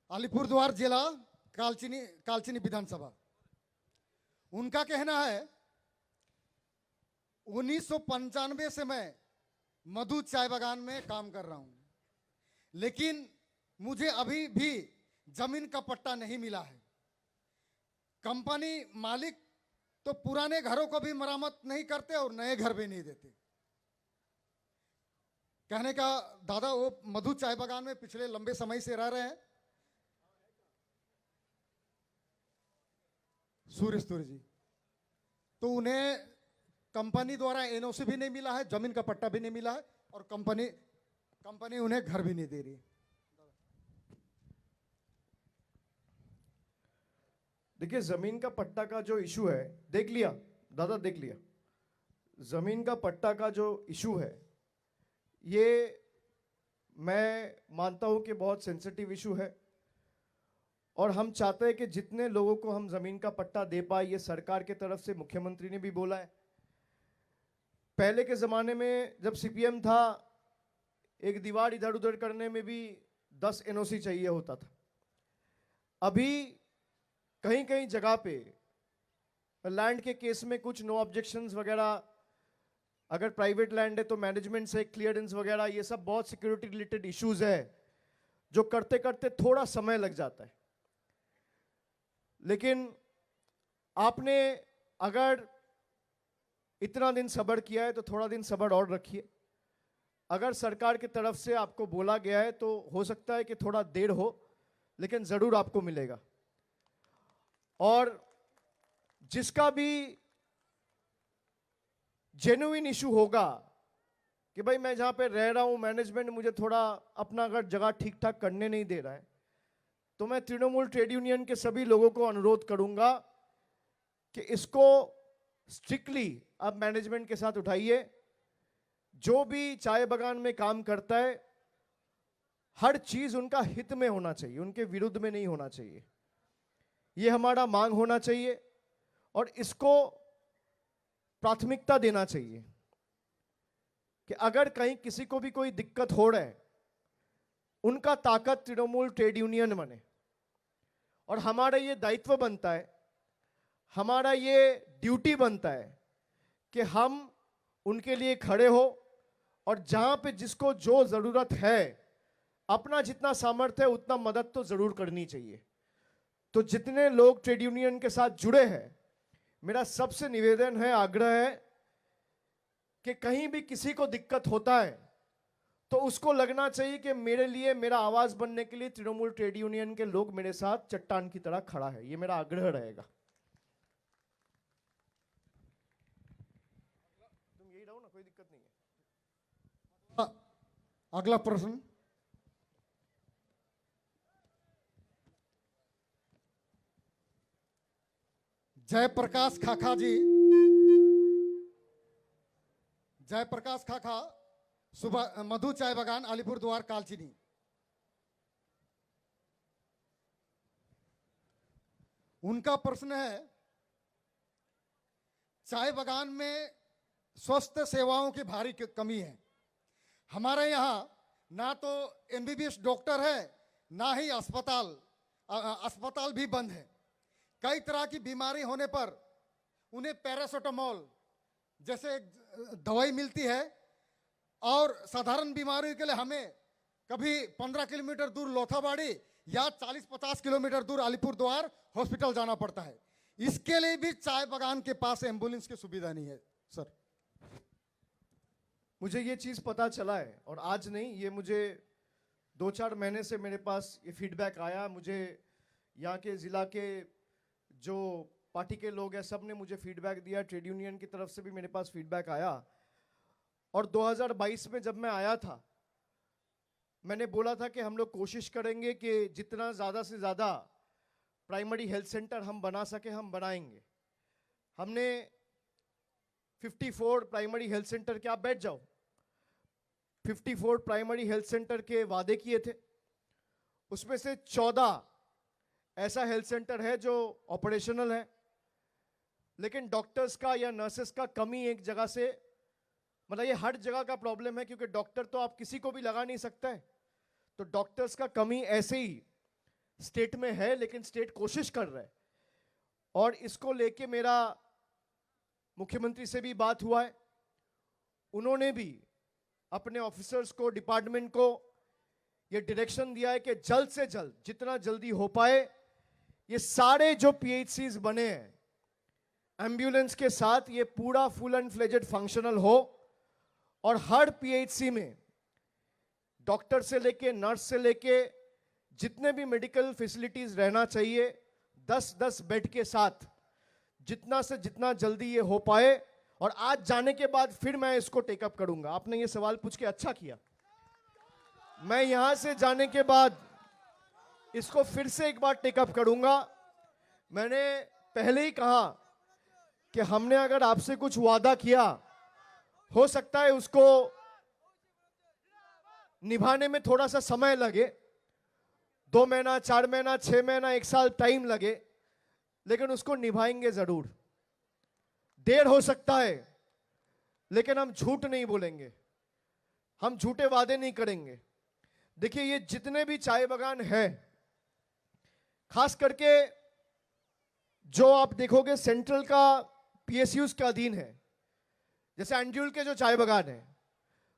S2: अलीपुरद्वार जिला, कालचिनी विधानसभा। उनका कहना है 1995 से मैं मधु चाय बागान में काम कर रहा हूं, लेकिन मुझे अभी भी जमीन का पट्टा नहीं मिला है। कंपनी मालिक तो पुराने घरों को भी मरम्मत नहीं करते और नए घर भी नहीं देते। कहने का दादा वो मधु चाय बागान में पिछले लंबे समय से रह रहे हैं। सूर्य तुरी जी, तो उन्हें कंपनी द्वारा एनओसी भी नहीं मिला है, जमीन का पट्टा भी नहीं मिला है और कंपनी उन्हें घर भी नहीं दे रही है।
S1: देखिए, जमीन का पट्टा का जो इशू है, देख लिया दादा, देख लिया, जमीन का पट्टा का जो इशू है ये मैं मानता हूं कि बहुत सेंसिटिव इशू है और हम चाहते हैं कि जितने लोगों को हम जमीन का पट्टा दे पाए। ये सरकार की तरफ से मुख्यमंत्री ने भी बोला है। पहले के जमाने में जब सीपीएम था, एक दीवार इधर उधर करने में भी 10 एनओसी चाहिए होता था। अभी कहीं कहीं जगह पे लैंड के केस में कुछ नो ऑब्जेक्शंस वगैरह, अगर प्राइवेट लैंड है तो मैनेजमेंट से क्लियरेंस वगैरह, ये सब बहुत सिक्योरिटी रिलेटेड इश्यूज है जो करते करते थोड़ा समय लग जाता है। लेकिन आपने अगर इतना दिन सब्र किया है तो थोड़ा दिन सब्र और रखिए। अगर सरकार की तरफ से आपको बोला गया है तो हो सकता है कि थोड़ा देर हो, लेकिन जरूर आपको मिलेगा। और जिसका भी जेन्युइन इशू होगा कि भाई मैं जहां पे रह रहा हूं, मैनेजमेंट मुझे थोड़ा अपना अगर जगह ठीक ठाक करने नहीं दे रहा है, तो मैं तृणमूल ट्रेड यूनियन के सभी लोगों को अनुरोध करूंगा कि इसको स्ट्रिक्टली आप मैनेजमेंट के साथ उठाइए। जो भी चाय बागान में काम करता है, हर चीज उनका हित में होना चाहिए, उनके विरुद्ध में नहीं होना चाहिए। ये हमारा मांग होना चाहिए और इसको प्राथमिकता देना चाहिए कि अगर कहीं किसी को भी कोई दिक्कत हो रहा है, उनका ताकत तृणमूल ट्रेड यूनियन बने। और हमारा ये दायित्व बनता है, हमारा ये ड्यूटी बनता है कि हम उनके लिए खड़े हो और जहां पे जिसको जो जरूरत है, अपना जितना सामर्थ्य है उतना मदद तो जरूर करनी चाहिए। तो जितने लोग ट्रेड यूनियन के साथ जुड़े हैं, मेरा सबसे निवेदन है, आग्रह है कि कहीं भी किसी को दिक्कत होता है तो उसको लगना चाहिए कि मेरे लिए, मेरा आवाज बनने के लिए तृणमूल ट्रेड यूनियन के लोग मेरे साथ चट्टान की तरह खड़ा है। ये मेरा आग्रह रहेगा। तुम यही रहो ना, कोई दिक्कत नहीं है।
S2: अगला प्रश्न जयप्रकाश खाखा जी, जयप्रकाश खाखा, सुबह मधु चाय बागान, अलीपुरद्वार, कालचिनी। उनका प्रश्न है, चाय बागान में स्वास्थ्य सेवाओं की भारी कमी है। हमारे यहाँ ना तो एमबीबीएस डॉक्टर है, ना ही अस्पताल भी बंद है। कई तरह की बीमारी होने पर उन्हें पैरासिटामोल जैसे एक दवाई मिलती है, और साधारण बीमारियों के लिए हमें कभी 15 किलोमीटर दूर लोथाबाड़ी या 40-50 किलोमीटर दूर अलीपुरद्वार हॉस्पिटल जाना पड़ता है। इसके लिए भी चाय बागान के पास एम्बुलेंस की सुविधा नहीं है सर।
S1: मुझे ये चीज़ पता चला है, और आज नहीं, ये मुझे 2-4 महीने से मेरे पास ये फीडबैक आया। मुझे यहाँ के ज़िला के जो पार्टी के लोग हैं सब ने मुझे फीडबैक दिया, ट्रेड यूनियन की तरफ से भी मेरे पास फीडबैक आया। और 2022 में जब मैं आया था, मैंने बोला था कि हम लोग कोशिश करेंगे कि जितना ज़्यादा से ज़्यादा प्राइमरी हेल्थ सेंटर हम बना सके हम बनाएंगे। हमने 54 प्राइमरी हेल्थ सेंटर के, आप बैठ जाओ, 54 प्राइमरी हेल्थ सेंटर के वादे किए थे। उसमें से 14 ऐसा हेल्थ सेंटर है जो ऑपरेशनल है, लेकिन डॉक्टर्स का या नर्सेस का कमी एक जगह से, मतलब ये हर जगह का प्रॉब्लम है, क्योंकि डॉक्टर तो आप किसी को भी लगा नहीं सकता है। तो डॉक्टर्स का कमी ऐसे ही स्टेट में है, लेकिन स्टेट कोशिश कर रहा है। और इसको लेके मेरा मुख्यमंत्री से भी बात हुआ है। उन्होंने भी अपने ऑफिसर्स को, डिपार्टमेंट को ये डायरेक्शन दिया है कि जल्द से जल्द, जितना जल्दी हो पाए, ये सारे जो पीएचसीज बने हैं एम्बुलेंस के साथ, ये पूरा फुल एंड फ्लेजेड फंक्शनल हो, और हर पीएचसी में डॉक्टर से लेके, नर्स से लेके, जितने भी मेडिकल फैसिलिटीज रहना चाहिए, 10-10 बेड के साथ, जितना से जितना जल्दी ये हो पाए। और आज जाने के बाद फिर मैं इसको टेकअप करूंगा। आपने ये सवाल पूछ के अच्छा किया। मैं यहां से जाने के बाद इसको फिर से एक बार टेकअप करूंगा। मैंने पहले ही कहा कि हमने अगर आपसे कुछ वादा किया, हो सकता है उसको निभाने में थोड़ा सा समय लगे, 2 महीना, 4 महीना, 6 महीना, 1 साल टाइम लगे, लेकिन उसको निभाएंगे जरूर। देर हो सकता है, लेकिन हम झूठ नहीं बोलेंगे, हम झूठे वादे नहीं करेंगे। देखिए, ये जितने भी चाय बागान है, खास करके जो आप देखोगे सेंट्रल का पीएसयूज के अधीन है, जैसे एंड्यूल के जो चाय बागान है,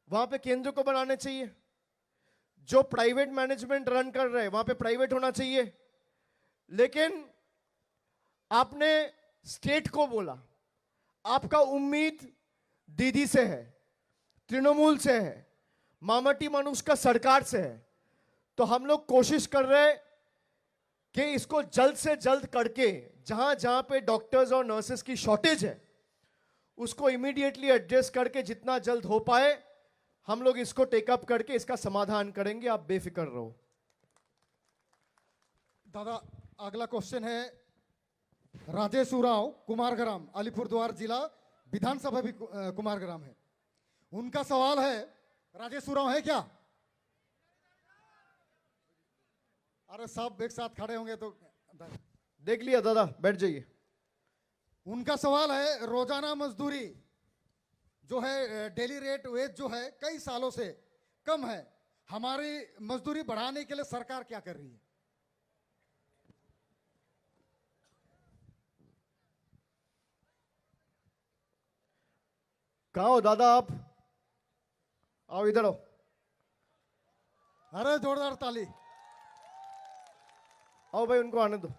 S1: वहां पे केंद्र को बनाने चाहिए। जो प्राइवेट मैनेजमेंट रन कर रहे हैं, वहां पे प्राइवेट होना चाहिए। लेकिन आपने स्टेट को बोला, आपका उम्मीद दीदी से है, तृणमूल से है, मामटी मानुष का सरकार से है। तो हम लोग कोशिश कर रहे हैं कि इसको जल्द से जल्द करके, जहां जहां पे डॉक्टर्स और नर्सेस की शॉर्टेज है, उसको इमीडिएटली एड्रेस करके जितना जल्द हो पाए हम लोग इसको टेकअप करके इसका समाधान करेंगे। आप बेफिक्र रहो।
S2: दादा, अगला क्वेश्चन है राजेश उरांव, कुमारग्राम, अलीपुरद्वार जिला, विधानसभा भी कुमारग्राम है। उनका सवाल है, राजेश उरांव है क्या? अरे सब एक साथ खड़े होंगे तो
S1: देख लिया दादा, बैठ जाइए।
S2: उनका सवाल है, रोजाना मजदूरी जो है, डेली रेट वेज जो है कई सालों से कम है, हमारी मजदूरी बढ़ाने के लिए सरकार क्या कर रही है?
S1: कहाँ हो दादा आप? आओ इधर आओ।
S2: अरे जोरदार ताली।
S1: आओ भाई, उनको आने दो।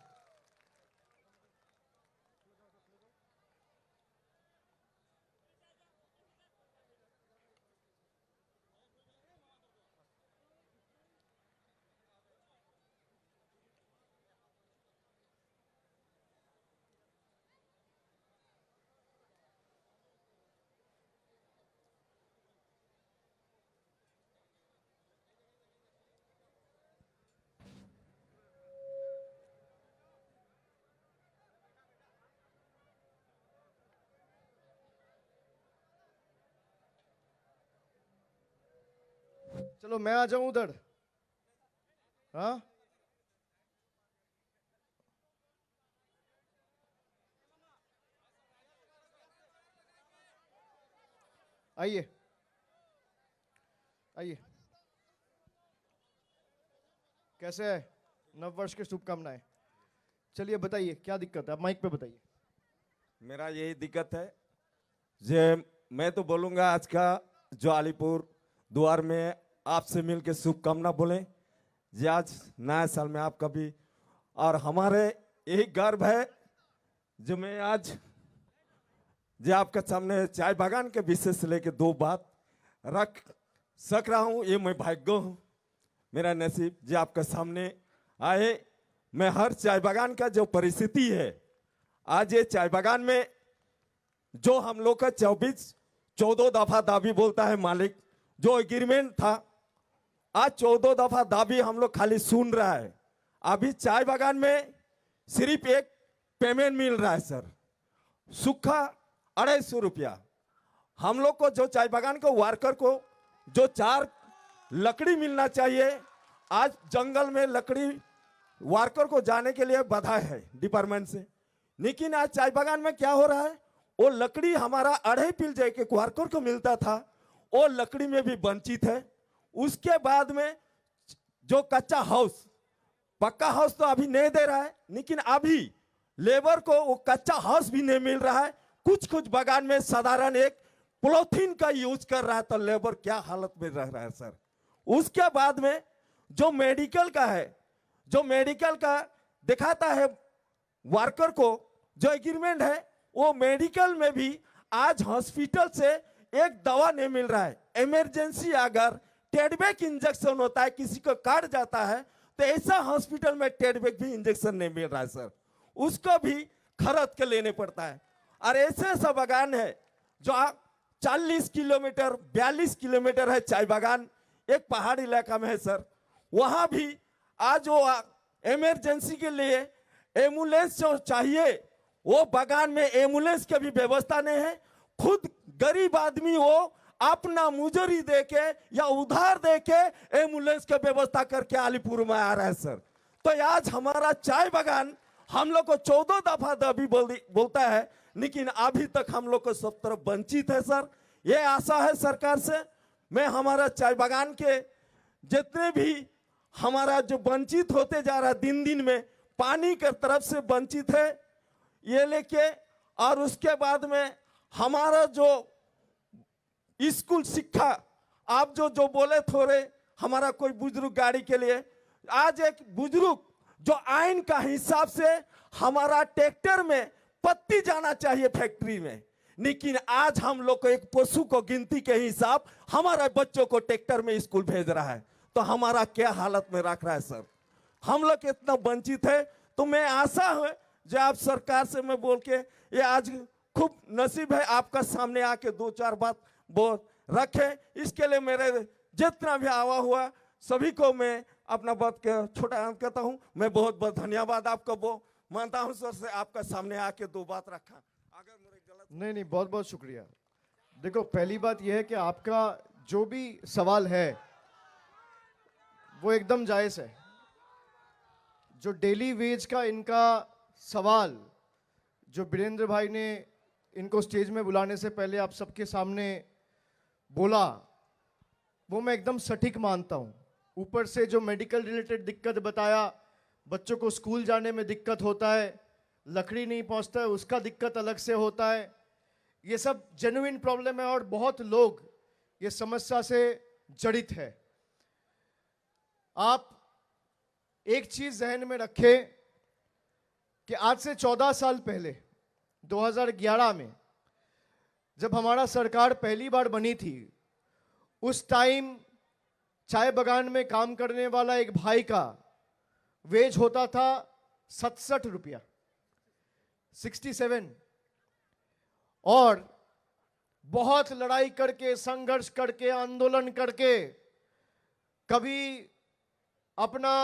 S1: चलो मैं आ जाऊं उधर। हाँ, आइए आइए। कैसे है? नव वर्ष की शुभकामनाएं। चलिए बताइए क्या दिक्कत है, आप माइक पे बताइए।
S3: मेरा यही दिक्कत है जे मैं तो बोलूंगा आज का जो अलीपुर द्वार में आपसे मिलके शुभकामना बोले जे आज नया साल में आप कभी और हमारे यही गर्व है जो मैं आज जे आपके सामने चाय बागान के विषय से लेके दो बात रख सक रहा हूँ। ये मैं भाग्य हूँ, मेरा नसीब जो आपके सामने आए। मैं हर चाय बागान का जो परिस्थिति है आज ये चाय बागान में जो हम लोग का 14 दफा दाबी बोलता है मालिक, जो एग्रीमेंट था आज 14 दफा दाबी हम लोग खाली सुन रहा है। अभी चाय बागान में सिर्फ एक पेमेंट मिल रहा है सर, सूखा 250 रुपया। हम लोग को जो चाय बागान को वर्कर को जो 4 लकड़ी मिलना चाहिए, आज जंगल में लकड़ी वर्कर को जाने के लिए बाधा है डिपार्टमेंट से। लेकिन आज चाय बागान में क्या हो रहा है, वो लकड़ी हमारा 2.5 पिल के वर्कर को मिलता था, वो लकड़ी में भी वंचित है। उसके बाद में जो कच्चा हाउस, पक्का हाउस तो अभी नहीं दे रहा है, लेकिन अभी लेबर को वो कच्चा हाउस भी नहीं मिल रहा है। कुछ कुछ बागान में साधारण एक पॉलीथीन का यूज कर रहा है, तो लेबर क्या हालत में रह रहा है सर। उसके बाद में जो मेडिकल का है, जो मेडिकल का दिखाता है वर्कर को जो एग्रीमेंट है, वो मेडिकल में भी आज हॉस्पिटल से एक दवा नहीं मिल रहा है। इमरजेंसी अगर टेडबैक इंजेक्शन होता है, किसी को काट जाता है, तो ऐसा हॉस्पिटल में टेडबैक भी इंजेक्शन नहीं मिल रहा है सर, उसको भी खरीद के लेने पड़ता है। और ऐसे सब बागान है जो 40 किलोमीटर 42 किलोमीटर है चाय बागान, एक पहाड़ी इलाका में है सर। वहां भी आज वो इमरजेंसी के लिए एम्बुलेंस जो चाहिए, वो बागान में एम्बुलेंस की भी व्यवस्था नहीं है। खुद गरीब आदमी वो अपना मुजरी देके या उधार देके एम्बुलेंस की व्यवस्था करके अलीपुर में आ रहा है सर। तो आज हमारा चाय बागान हम लोग को 14 दफा दाबी बोलता है, लेकिन अभी तक हम लोग को सब तरफ वंचित है सर। ये आशा है सरकार से, मैं हमारा चाय बागान के जितने भी हमारा जो वंचित होते जा रहा है, दिन दिन में पानी के तरफ से वंचित है ये लेके, और उसके बाद में हमारा जो स्कूल शिक्षा, आप जो बोले थोड़े हमारा कोई बुजुर्ग गाड़ी के लिए, आज एक बुजुर्ग जो आइन का हिसाब से हमारा ट्रैक्टर में पत्ती जाना चाहिए फैक्ट्री में, लेकिन आज हम लोग को एक पशु को गिनती के हिसाब हमारे बच्चों को ट्रैक्टर में स्कूल भेज रहा है, तो हमारा क्या हालत में रख रहा है सर। हम लोग इतना वंचित है। तो मैं आशा है जो आप सरकार से मैं बोल के ये आज खूब नसीब है आपका सामने आके 2-4 बात बोल रखे, इसके लिए मेरे जितना भी आवा हुआ सभी को मैं अपना बात के छोटा कहता हूँ। मैं बहुत बहुत धन्यवाद आपको वो मानता हूँ सर से, आपका सामने आके 2 बात रखा। अगर मेरे गलत
S1: नहीं, बहुत बहुत शुक्रिया। देखो, पहली बात यह है कि आपका जो भी सवाल है वो एकदम जायज है। जो डेली वेज का इनका सवाल जो वीरेंद्र भाई ने इनको स्टेज में बुलाने से पहले आप सबके सामने बोला, वो मैं एकदम सटीक मानता हूं। ऊपर से जो मेडिकल रिलेटेड दिक्कत बताया, बच्चों को स्कूल जाने में दिक्कत होता है, लकड़ी नहीं पहुंचता है उसका दिक्कत अलग से होता है, ये सब जेन्युइन प्रॉब्लम है और बहुत लोग ये समस्या से जड़ित है। आप एक चीज जहन में रखें कि आज से 14 साल पहले 2011 में जब हमारा सरकार पहली बार बनी थी, उस टाइम चाय बागान में काम करने वाला एक भाई का वेज होता था 67 रुपया, 67। और बहुत लड़ाई करके, संघर्ष करके, आंदोलन करके, कभी अपना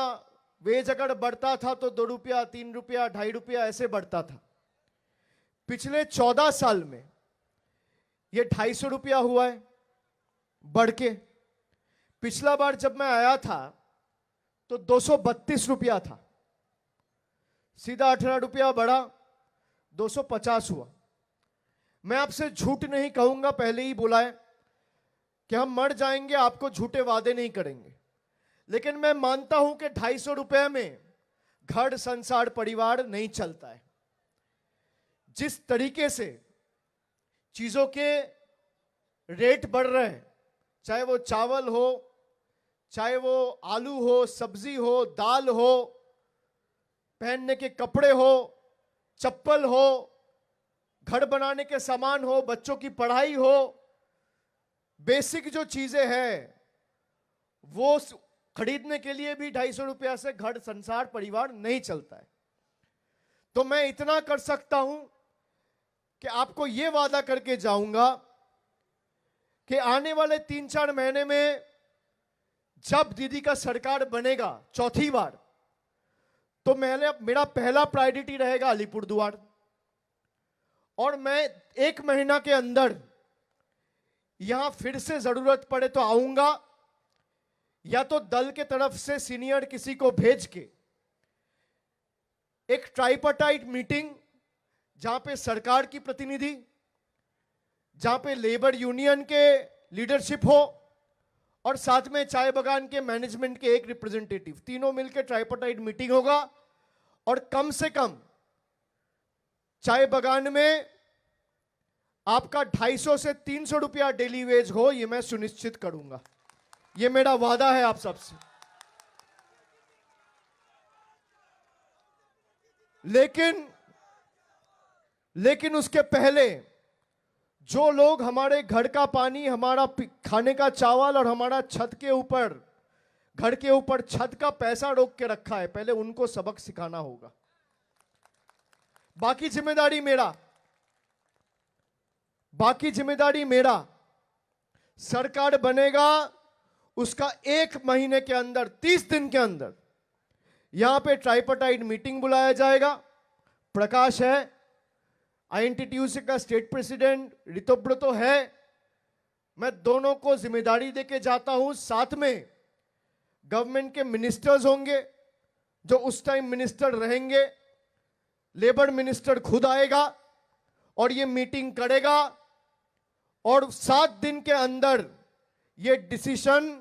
S1: वेज अगर बढ़ता था तो 2 रुपया, 3 रुपया, 2.5 रुपया ऐसे बढ़ता था। पिछले 14 साल में ये 250 रुपया हुआ है बढ़ के। पिछला बार जब मैं आया था तो 232 रुपया था, सीधा 18 रुपया बढ़ा, 250 हुआ। मैं आपसे झूठ नहीं कहूंगा, पहले ही बोला है कि हम मर जाएंगे, आपको झूठे वादे नहीं करेंगे, लेकिन मैं मानता हूं कि 250 रुपए में घर संसार परिवार नहीं चलता है। जिस तरीके से चीजों के रेट बढ़ रहे हैं, चाहे वो चावल हो, चाहे वो आलू हो, सब्जी हो, दाल हो, पहनने के कपड़े हो, चप्पल हो, घर बनाने के सामान हो, बच्चों की पढ़ाई हो, बेसिक जो चीजें हैं वो खरीदने के लिए भी 250 रुपया से घर संसार परिवार नहीं चलता है। तो मैं इतना कर सकता हूं कि आपको यह वादा करके जाऊंगा कि आने वाले 3-4 महीने में जब दीदी का सरकार बनेगा चौथी बार, तो मेरा पहला प्रायोरिटी रहेगा अलीपुरद्वार। और मैं 1 महीना के अंदर यहां फिर से जरूरत पड़े तो आऊंगा, या तो दल के तरफ से सीनियर किसी को भेज के एक ट्राइपार्टाइट मीटिंग, जहां पे सरकार की प्रतिनिधि, जहां पे लेबर यूनियन के लीडरशिप हो और साथ में चाय बागान के मैनेजमेंट के एक रिप्रेजेंटेटिव, तीनों मिलकर ट्राइपार्टाइट मीटिंग होगा। और कम से कम चाय बागान में आपका 250 से 300 रुपया डेली वेज हो, यह मैं सुनिश्चित करूंगा। यह मेरा वादा है आप सबसे। लेकिन उसके पहले जो लोग हमारे घर का पानी, हमारा खाने का चावल और हमारा छत के ऊपर, घर के ऊपर छत का पैसा रोक के रखा है, पहले उनको सबक सिखाना होगा। बाकी जिम्मेदारी मेरा। सरकार बनेगा उसका 1 महीने के अंदर, 30 दिन के अंदर यहां पे ट्राइपार्टाइट मीटिंग बुलाया जाएगा। प्रकाश है, आईएनटीटीयूसी का स्टेट प्रेसिडेंट ऋतुव्रतो है, मैं दोनों को जिम्मेदारी देके जाता हूं। साथ में गवर्नमेंट के मिनिस्टर्स होंगे, जो उस टाइम मिनिस्टर रहेंगे, लेबर मिनिस्टर खुद आएगा और ये मीटिंग करेगा, और 7 दिन के अंदर ये डिसीजन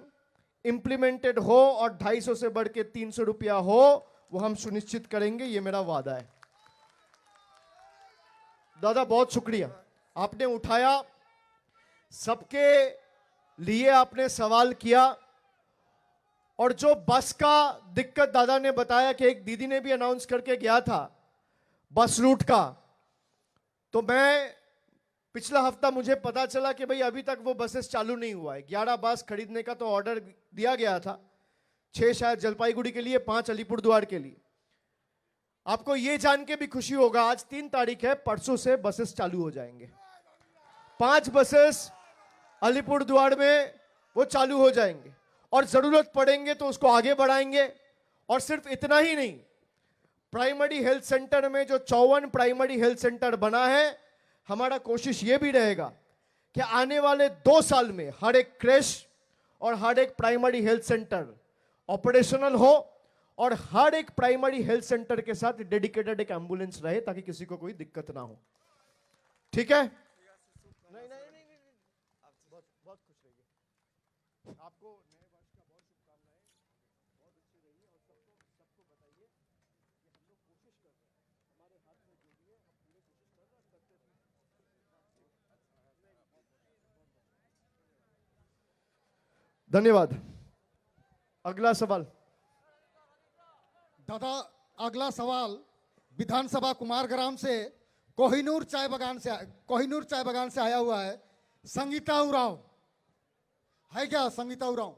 S1: इंप्लीमेंटेड हो और 250 से बढ़ के 300 रुपया हो, वो हम सुनिश्चित करेंगे। ये मेरा वादा है। दादा बहुत शुक्रिया, आपने उठाया, सबके लिए आपने सवाल किया। और जो बस का दिक्कत दादा ने बताया कि एक दीदी ने भी अनाउंस करके गया था बस रूट का, तो मैं पिछला हफ्ता मुझे पता चला कि भाई अभी तक वो बसेस चालू नहीं हुआ है। 11 बस खरीदने का तो ऑर्डर दिया गया था, 6 शायद जलपाईगुड़ी के लिए, 5 अलीपुरद्वार के लिए। आपको ये जान के भी खुशी होगा, आज 3 तारीख है, परसों से बसेस चालू हो जाएंगे। 5 बसेस अलीपुरद्वार में वो चालू हो जाएंगे, और जरूरत पड़ेंगे तो उसको आगे बढ़ाएंगे। और सिर्फ इतना ही नहीं, प्राइमरी हेल्थ सेंटर में जो 54 प्राइमरी हेल्थ सेंटर बना है, हमारा कोशिश ये भी रहेगा कि आने वाले 2 साल में हर एक क्रेश और हर एक प्राइमरी हेल्थ सेंटर ऑपरेशनल हो, और हर एक प्राइमरी हेल्थ सेंटर के साथ डेडिकेटेड एक एम्बुलेंस रहे, ताकि किसी को कोई दिक्कत ना हो। ठीक है? नहीं, बहुत खुश रहिए। आपको नए वर्ष का बहुत शुभकामनाएं, बहुत अच्छी रही और सबको बताइए कि हम लोग कोशिश कर रहे हैं, हमारे हाथ में जो भी है हम पूरी कोशिश कर रहे हैं, करते हैं। धन्यवाद। अगला सवाल।
S2: दादा अगला सवाल विधानसभा कुमारग्राम से कोहिनूर चाय बागान से आया हुआ है। संगीता उरांव है क्या? संगीता उरांव,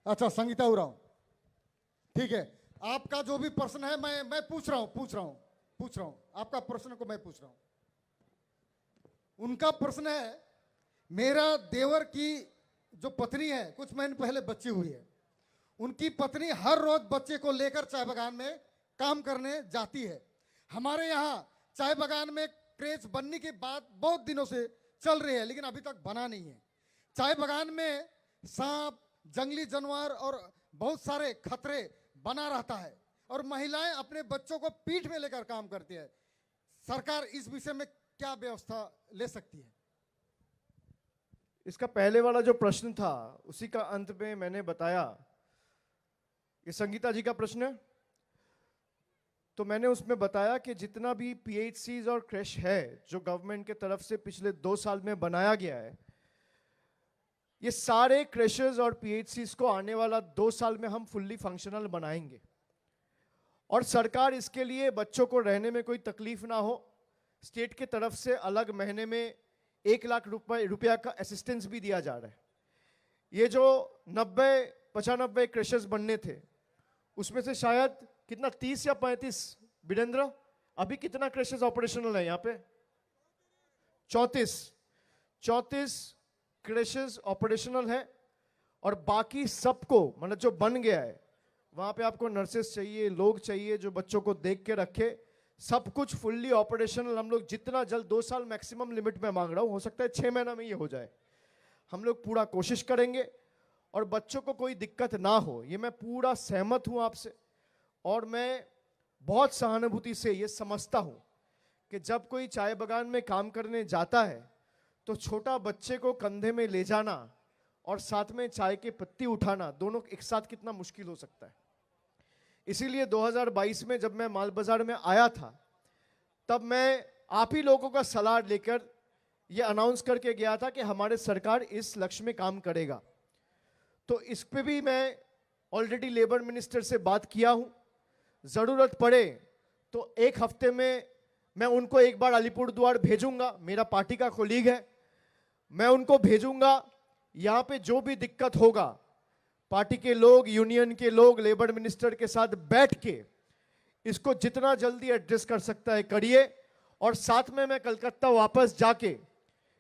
S2: अच्छा संगीता उरांव, ठीक है। आपका जो भी प्रश्न है मैं पूछ रहा हूं आपका प्रश्न को मैं पूछ रहा हूं। उनका प्रश्न है, मेरा देवर की जो पत्नी है, कुछ महीने पहले बच्ची हुई है, उनकी पत्नी हर रोज बच्चे को लेकर चाय बागान में काम करने जाती है। हमारे यहाँ चाय बागान में क्रेज बनने के बाद बहुत दिनों से चल रही है, लेकिन अभी तक बना नहीं है। चाय बागान में सांप, जंगली जानवर और बहुत सारे खतरे बना रहता है, और महिलाएं अपने बच्चों को पीठ में लेकर काम करती है। सरकार इस विषय में क्या व्यवस्था ले सकती है?
S1: इसका पहले वाला जो प्रश्न था उसी का अंत में मैंने बताया, ये संगीता जी का प्रश्न है, तो मैंने उसमें बताया कि जितना भी पीएचसीज और क्रेश है जो गवर्नमेंट के तरफ से पिछले 2 साल में बनाया गया है, ये सारे क्रेशेस और पीएचसीज को आने वाला 2 साल में हम फुल्ली फंक्शनल बनाएंगे। और सरकार इसके लिए बच्चों को रहने में कोई तकलीफ ना हो, स्टेट के तरफ से अलग महीने में 1 लाख रुपया का असिस्टेंस भी दिया जा रहा है। ये जो 90-95 क्रेशेस बनने थे उसमें से शायद कितना 30 या 35 वीरेंद्र, अभी कितना क्रेशेस ऑपरेशनल है यहाँ पे? 34 क्रेशेस ऑपरेशनल है और बाकी सबको मतलब जो बन गया है वहां पे आपको नर्सेस चाहिए, लोग चाहिए जो बच्चों को देख के रखे, सब कुछ फुल्ली ऑपरेशनल। हम लोग जितना जल्द, 2 साल मैक्सिमम लिमिट में मांग रहा हूं, हो सकता है 6 महीना में ये हो जाए, हम लोग पूरा कोशिश करेंगे और बच्चों को कोई दिक्कत ना हो, ये मैं पूरा सहमत हूं आपसे। और मैं बहुत सहानुभूति से ये समझता हूं कि जब कोई चाय बागान में काम करने जाता है तो छोटा बच्चे को कंधे में ले जाना और साथ में चाय की पत्ती उठाना, दोनों एक साथ कितना मुश्किल हो सकता है। इसीलिए 2022 में जब मैं माल बाजार में आया था तब मैं आप ही लोगों का सलाह लेकर ये अनाउंस करके गया था कि हमारे सरकार इस लक्ष्य में काम करेगा। तो इस पे भी मैं ऑलरेडी लेबर मिनिस्टर से बात किया हूं, जरूरत पड़े तो 1 हफ्ते में मैं उनको एक बार अलीपुरद्वार भेजूंगा, मेरा पार्टी का कोलीग है, मैं उनको भेजूंगा। यहाँ पे जो भी दिक्कत होगा पार्टी के लोग, यूनियन के लोग, लेबर मिनिस्टर के साथ बैठ के इसको जितना जल्दी एड्रेस कर सकता है करिए। और साथ में मैं कलकत्ता वापस जाके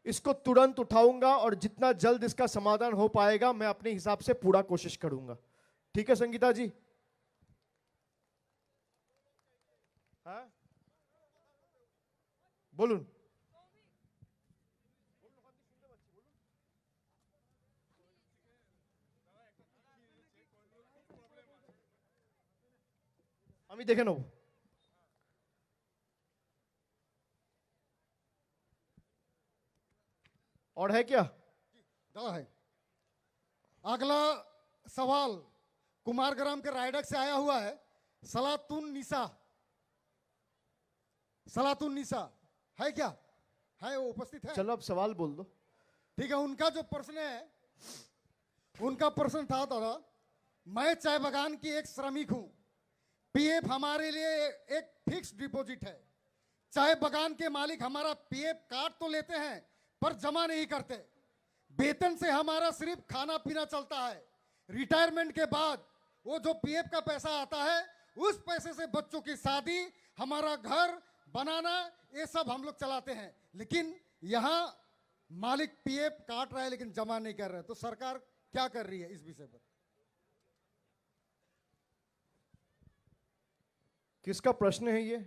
S1: इसको तुरंत उठाऊंगा और जितना जल्द इसका समाधान हो पाएगा मैं अपने हिसाब से पूरा कोशिश करूंगा। ठीक है संगीता जी? हाँ बोलूं? আমি দেখে নেব। और है क्या?
S2: दवा है। अगला सवाल कुमारग्राम के रायडक से आया हुआ है, सलातुन निसा है क्या? है, वो उपस्थित है?
S1: चलो अब सवाल बोल दो।
S2: ठीक है, उनका जो प्रश्न है, उनका प्रश्न था दादा, मैं चाय बागान की एक श्रमिक हूं, पीएफ हमारे लिए एक फिक्स डिपॉजिट है। चाय बागान के मालिक हमारा पीएफ काट तो लेते हैं पर जमा नहीं करते। वेतन से हमारा सिर्फ खाना पीना चलता है। रिटायरमेंट के बाद वो जो पीएफ का पैसा आता है उस पैसे से बच्चों की शादी, हमारा घर बनाना, ये सब हम लोग चलाते हैं। लेकिन यहाँ मालिक पीएफ काट रहा है लेकिन जमा नहीं कर रहा है, तो सरकार क्या कर रही है इस विषय पर?
S1: किसका प्रश्न है ये?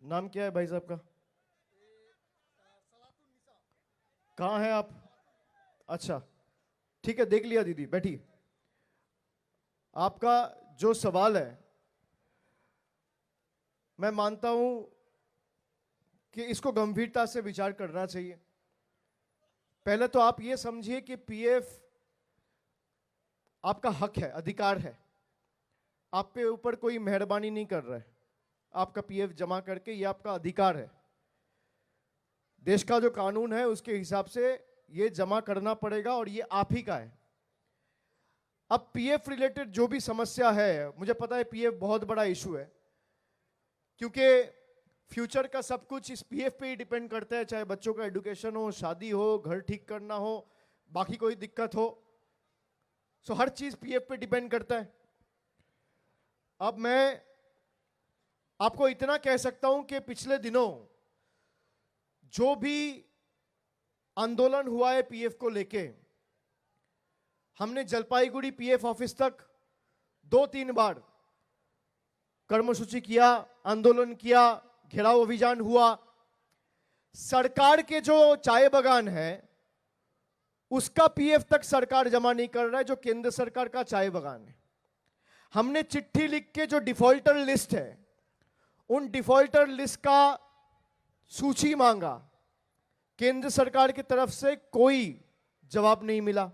S1: नाम क्या है भाई साहब का? कहाँ है आप? अच्छा ठीक है, देख लिया दीदी, बैठिए। आपका जो सवाल है मैं मानता हूं कि इसको गंभीरता से विचार करना चाहिए। पहले तो आप ये समझिए कि पीएफ आपका हक है, अधिकार है, आप पे ऊपर कोई मेहरबानी नहीं कर रहा है। आपका पीएफ जमा करके ये आपका अधिकार है। देश का जो कानून है उसके हिसाब से ये जमा करना पड़ेगा और ये आप ही का है। अब पीएफ रिलेटेड जो भी समस्या है, मुझे पता है पीएफ बहुत बड़ा इशू है क्योंकि फ्यूचर का सब कुछ इस पीएफ पे ही डिपेंड करता है, चाहे बच्चों का एजुकेशन हो, शादी हो, घर ठीक करना हो, बाकी कोई दिक्कत हो, सो हर चीज पीएफ पे डिपेंड करता है। अब मैं आपको इतना कह सकता हूं कि पिछले दिनों जो भी आंदोलन हुआ है पीएफ को लेके, हमने जलपाईगुड़ी पीएफ ऑफिस तक 2-3 बार कर्मसूची किया, आंदोलन किया, घेराव अभियान हुआ। सरकार के जो चाय बागान है उसका पीएफ तक सरकार जमा नहीं कर रहा है, जो केंद्र सरकार का चाय बागान है। हमने चिट्ठी लिख के जो डिफॉल्टर लिस्ट है उन डिफॉल्टर लिस्ट का सूची मांगा, केंद्र सरकार की तरफ से कोई जवाब नहीं मिला।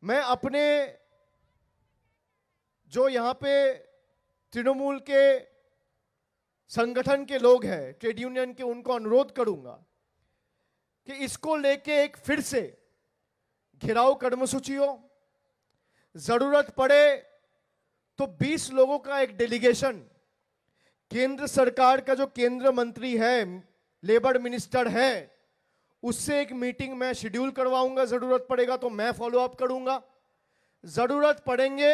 S1: मैं अपने जो यहां पे तृणमूल के संगठन के लोग हैं, ट्रेड यूनियन के, उनको अनुरोध करूंगा कि इसको लेके एक फिर से घेराव कर्मसूची हो। जरूरत पड़े तो 20 लोगों का एक डेलीगेशन केंद्र सरकार का जो केंद्र मंत्री है, लेबर मिनिस्टर है, उससे एक मीटिंग मैं शेड्यूल करवाऊंगा। जरूरत पड़ेगा तो मैं फॉलो अप करूंगा। जरूरत पड़ेंगे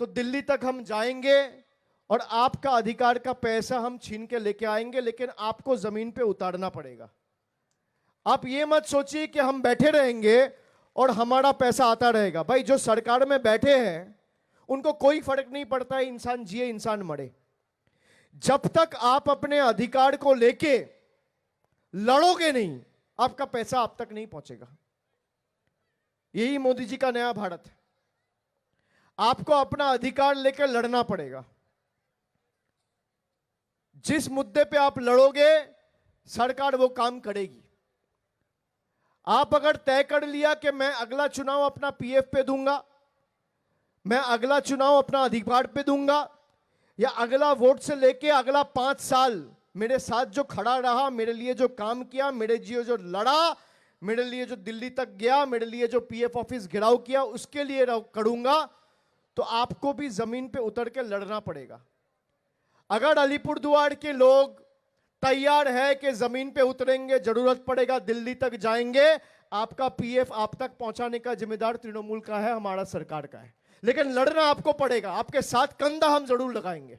S1: तो दिल्ली तक हम जाएंगे और आपका अधिकार का पैसा हम छीन के लेके आएंगे, लेकिन आपको जमीन पे उतारना पड़ेगा। आप ये मत सोचिए कि हम बैठे रहेंगे और हमारा पैसा आता रहेगा। भाई, जो सरकार में बैठे हैं उनको कोई फर्क नहीं पड़ता है इंसान जिए इंसान मरे। जब तक आप अपने अधिकार को लेके लड़ोगे नहीं, आपका पैसा आप तक नहीं पहुंचेगा। यही मोदी जी का नया भारत है। आपको अपना अधिकार लेकर लड़ना पड़ेगा। जिस मुद्दे पे आप लड़ोगे, सरकार वो काम करेगी। आप अगर तय कर लिया कि मैं अगला चुनाव अपना पीएफ पे दूंगा, मैं अगला चुनाव अपना अधिकार पे दूंगा, या अगला वोट से लेके अगला 5 साल मेरे साथ जो खड़ा रहा, मेरे लिए जो काम किया, मेरे लिए जो लड़ा, मेरे लिए जो दिल्ली तक गया, मेरे लिए जो पीएफ ऑफिस घेराव किया, उसके लिए करूंगा, तो आपको भी जमीन पे उतर के लड़ना पड़ेगा। अगर अलीपुरद्वार के लोग तैयार है कि जमीन पे उतरेंगे, जरूरत पड़ेगा दिल्ली तक जाएंगे, आपका पीएफ आप तक पहुंचाने का जिम्मेदार तृणमूल का है, हमारा सरकार का है। लेकिन लड़ना आपको पड़ेगा। आपके साथ कंधा हम जरूर लगाएंगे।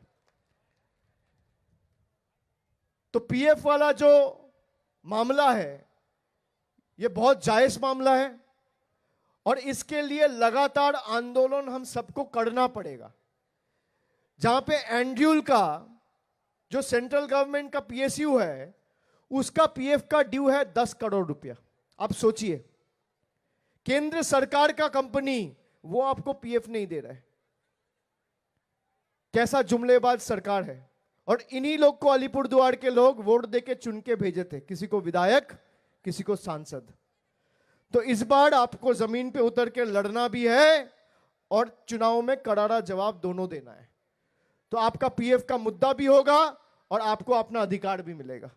S1: तो पीएफ वाला जो मामला है, यह बहुत जायज मामला है और इसके लिए लगातार आंदोलन हम सबको करना पड़ेगा। जहां पे एंड्यूल का जो सेंट्रल गवर्नमेंट का पीएसयू है, उसका पीएफ का ड्यू है 10 करोड़ रुपया। आप सोचिए, केंद्र सरकार का कंपनी वो आपको पीएफ नहीं दे रहा है। कैसा जुमलेबाज सरकार है। और इन्हीं लोग को अलीपुरद्वार के लोग वोट देके चुन के भेजे थे, किसी को विधायक, किसी को सांसद। तो इस बार आपको जमीन पे उतर के लड़ना भी है और चुनाव में करारा जवाब दोनों देना है। तो आपका पीएफ का मुद्दा भी होगा और आपको अपना अधिकार भी मिलेगा।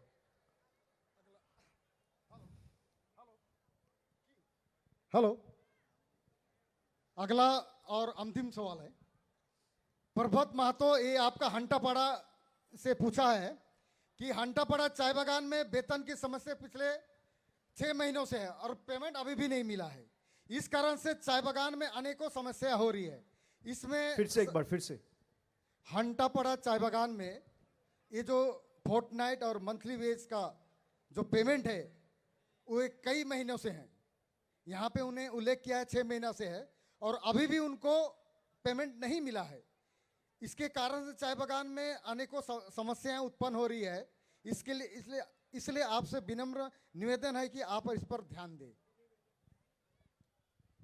S2: हेलो, अगला और अंतिम सवाल है। प्रभात महतो, ये आपका हंटापाड़ा से पूछा है कि हंटापाड़ा चाय बागान में वेतन की समस्या पिछले 6 महीनों से है और पेमेंट अभी भी नहीं मिला है। इस कारण से चाय बागान में अनेकों समस्या हो रही है। इसमें
S1: फिर से एक बार, फिर से।
S2: हंटापाड़ा चाय बागान में ये जो फोर्टनाइट और मंथली वेज का जो पेमेंट है, वो कई महीनों से है। यहाँ पे उन्हें उल्लेख किया है 6 महीना से है और अभी भी उनको पेमेंट नहीं मिला है। इसके कारण से चाय बागान में अनेकों समस्याएं उत्पन्न हो रही है। इसके लिए इसलिए आपसे विनम्र निवेदन है कि आप इस पर ध्यान दें।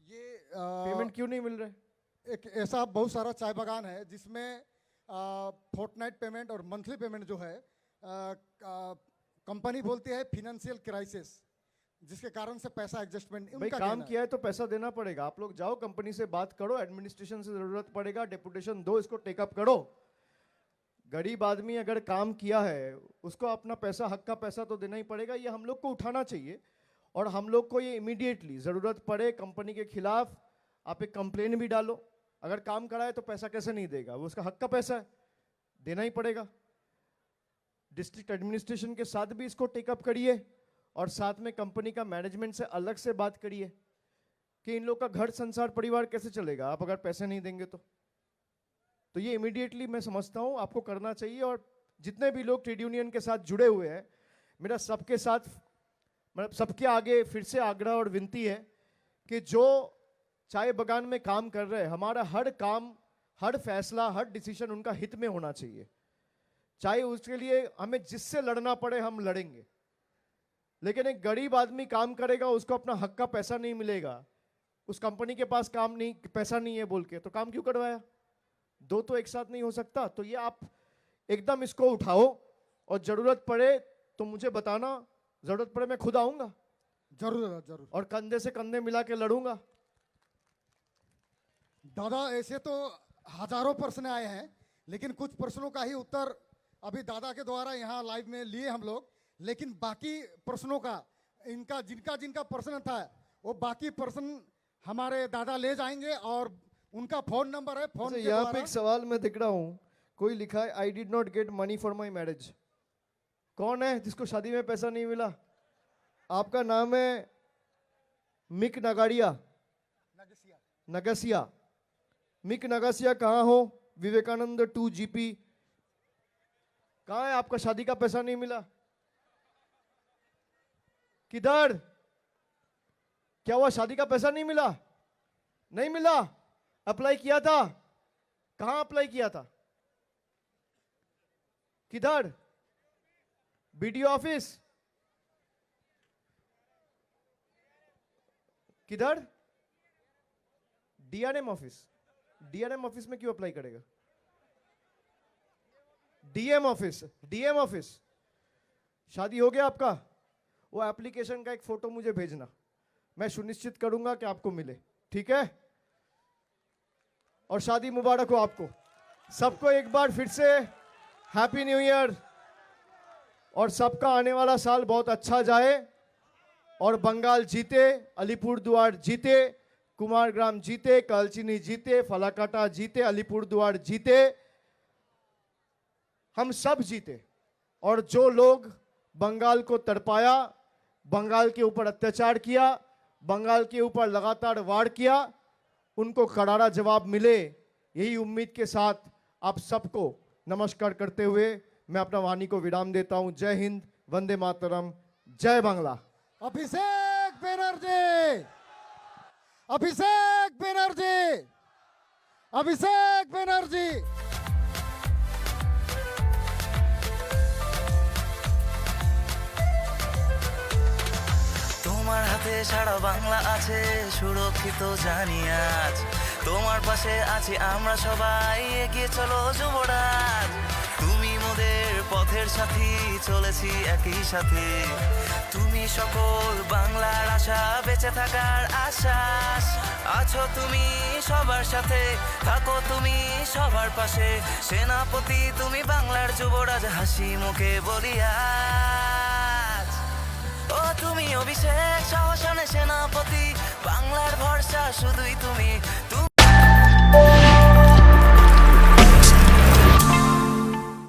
S2: ये
S1: पेमेंट क्यों नहीं मिल रहा है?
S2: एक ऐसा बहुत सारा चाय बागान है जिसमें फोर्टनाइट पेमेंट और मंथली पेमेंट जो है कंपनी बोलती है फिनेंशियल क्राइसिस, जिसके कारण से पैसा एडजस्टमेंट
S1: भाई काम किया है तो पैसा देना पड़ेगा। आप लोग जाओ कंपनी से बात करो, एडमिनिस्ट्रेशन से जरूरत पड़ेगा डेपुटेशन दो, इसको टेकअप करो। गरीब आदमी अगर काम किया है उसको अपना पैसा, हक का पैसा तो देना ही पड़ेगा। ये हम लोग को उठाना चाहिए और हम लोग को ये इमीडिएटली जरूरत पड़े कंपनी के खिलाफ आप एक कंप्लेन भी डालो। अगर काम कराए तो पैसा कैसे नहीं देगा, वो उसका हक का पैसा है, देना ही पड़ेगा। डिस्ट्रिक्ट एडमिनिस्ट्रेशन के साथ भी इसको टेकअप करिए और साथ में कंपनी का मैनेजमेंट से अलग से बात करिए कि इन लोग का घर संसार परिवार कैसे चलेगा आप अगर पैसे नहीं देंगे तो ये इमीडिएटली मैं समझता हूं आपको करना चाहिए। और जितने भी लोग ट्रेड यूनियन के साथ जुड़े हुए हैं, मेरा सबके साथ, मतलब सबके आगे फिर से आग्रह और विनती है कि जो चाय बागान में काम कर रहे हैं, हमारा हर काम, हर फैसला, हर डिसीजन उनका हित में होना चाहिए। चाहे उसके लिए हमें जिससे लड़ना पड़े हम लड़ेंगे, लेकिन एक गरीब आदमी काम करेगा, उसको अपना हक का पैसा नहीं मिलेगा, उस कंपनी के पास काम नहीं, पैसा नहीं है बोल के तो काम क्यों करवाया? दो तो एक साथ नहीं हो सकता। तो ये आप एकदम इसको उठाओ और जरूरत पड़े तो मुझे बताना, जरूरत पड़े मैं खुद आऊंगा।
S2: जरूर दादा जरूर।
S1: और कंधे से कंधे मिला के लड़ूंगा।
S2: दादा ऐसे तो हजारों प्रश्न आए हैं, लेकिन कुछ प्रश्नों का ही उत्तर अभी दादा के द्वारा यहाँ लाइव में लिए हम लोग, लेकिन बाकी प्रश्नों का इनका जिनका जिनका प्रश्न था वो बाकी प्रश्न हमारे दादा ले जाएंगे और उनका फोन नंबर है, फोन के
S1: यहाँ पे
S2: द्वारा
S1: एक सवाल मैं दिख रहा हूँ, कोई लिखा है I did not get money for my marriage. कौन है जिसको शादी में पैसा नहीं मिला? आपका नाम है मिक नगाड़िया, नगसिया। मिक नगसिया कहाँ हो? विवेकानंद 2 GP कहाँ है? आपका शादी का पैसा नहीं मिला? किधर? क्या हुआ? शादी का पैसा नहीं मिला? नहीं मिला? अप्लाई किया था? कहां अप्लाई किया था? किधर? BDO office? किधर? DRM office. डीआरएम ऑफिस में क्यों अप्लाई करेगा? DM office, DM office. शादी हो गया आपका? वो एप्लीकेशन का एक फोटो मुझे भेजना, मैं सुनिश्चित करूंगा कि आपको मिले, ठीक है? और शादी मुबारक हो आपको सबको एक बार फिर से। हैप्पी न्यू ईयर, और सबका आने वाला साल बहुत अच्छा जाए, और बंगाल जीते, अलीपुरद्वार जीते, कुमारग्राम जीते, कालचिनी जीते, फलाकाटा जीते, अलीपुरद्वार जीते, हम सब जीते। और जो लोग बंगाल को तड़पाया, बंगाल के ऊपर अत्याचार किया, बंगाल के ऊपर लगातार वार किया, उनको करारा जवाब मिले, यही उम्मीद के साथ आप सबको नमस्कार करते हुए मैं अपना वाणी को विराम देता हूं। जय हिंद, वंदे मातरम, जय बांग्ला।
S2: अभिषेक बनर्जी, अभिषेक बनर्जी, अभिषेक बनर्जी।
S4: তোমার হাতে সারা বাংলা আছে সুরক্ষিত জানি আজ, তোমার পাশে আছি আমরা সবাই, এগিয়ে চলো যুবরাজ। তুমি মোদের পথের সাথী, চলেছি একই সাথে, তুমি সকল বাংলার আশা, বেঁচে থাকার আশ্বাস। আছো তুমি সবার সাথে, থাকো তুমি সবার পাশে, সেনাপতি তুমি বাংলার যুবরাজ, হাসি মুখে বলি আজ। ও তুমি অভিষেক সাহসানে সেনাপতি, বাংলার ভরসা শুধুই তুমি,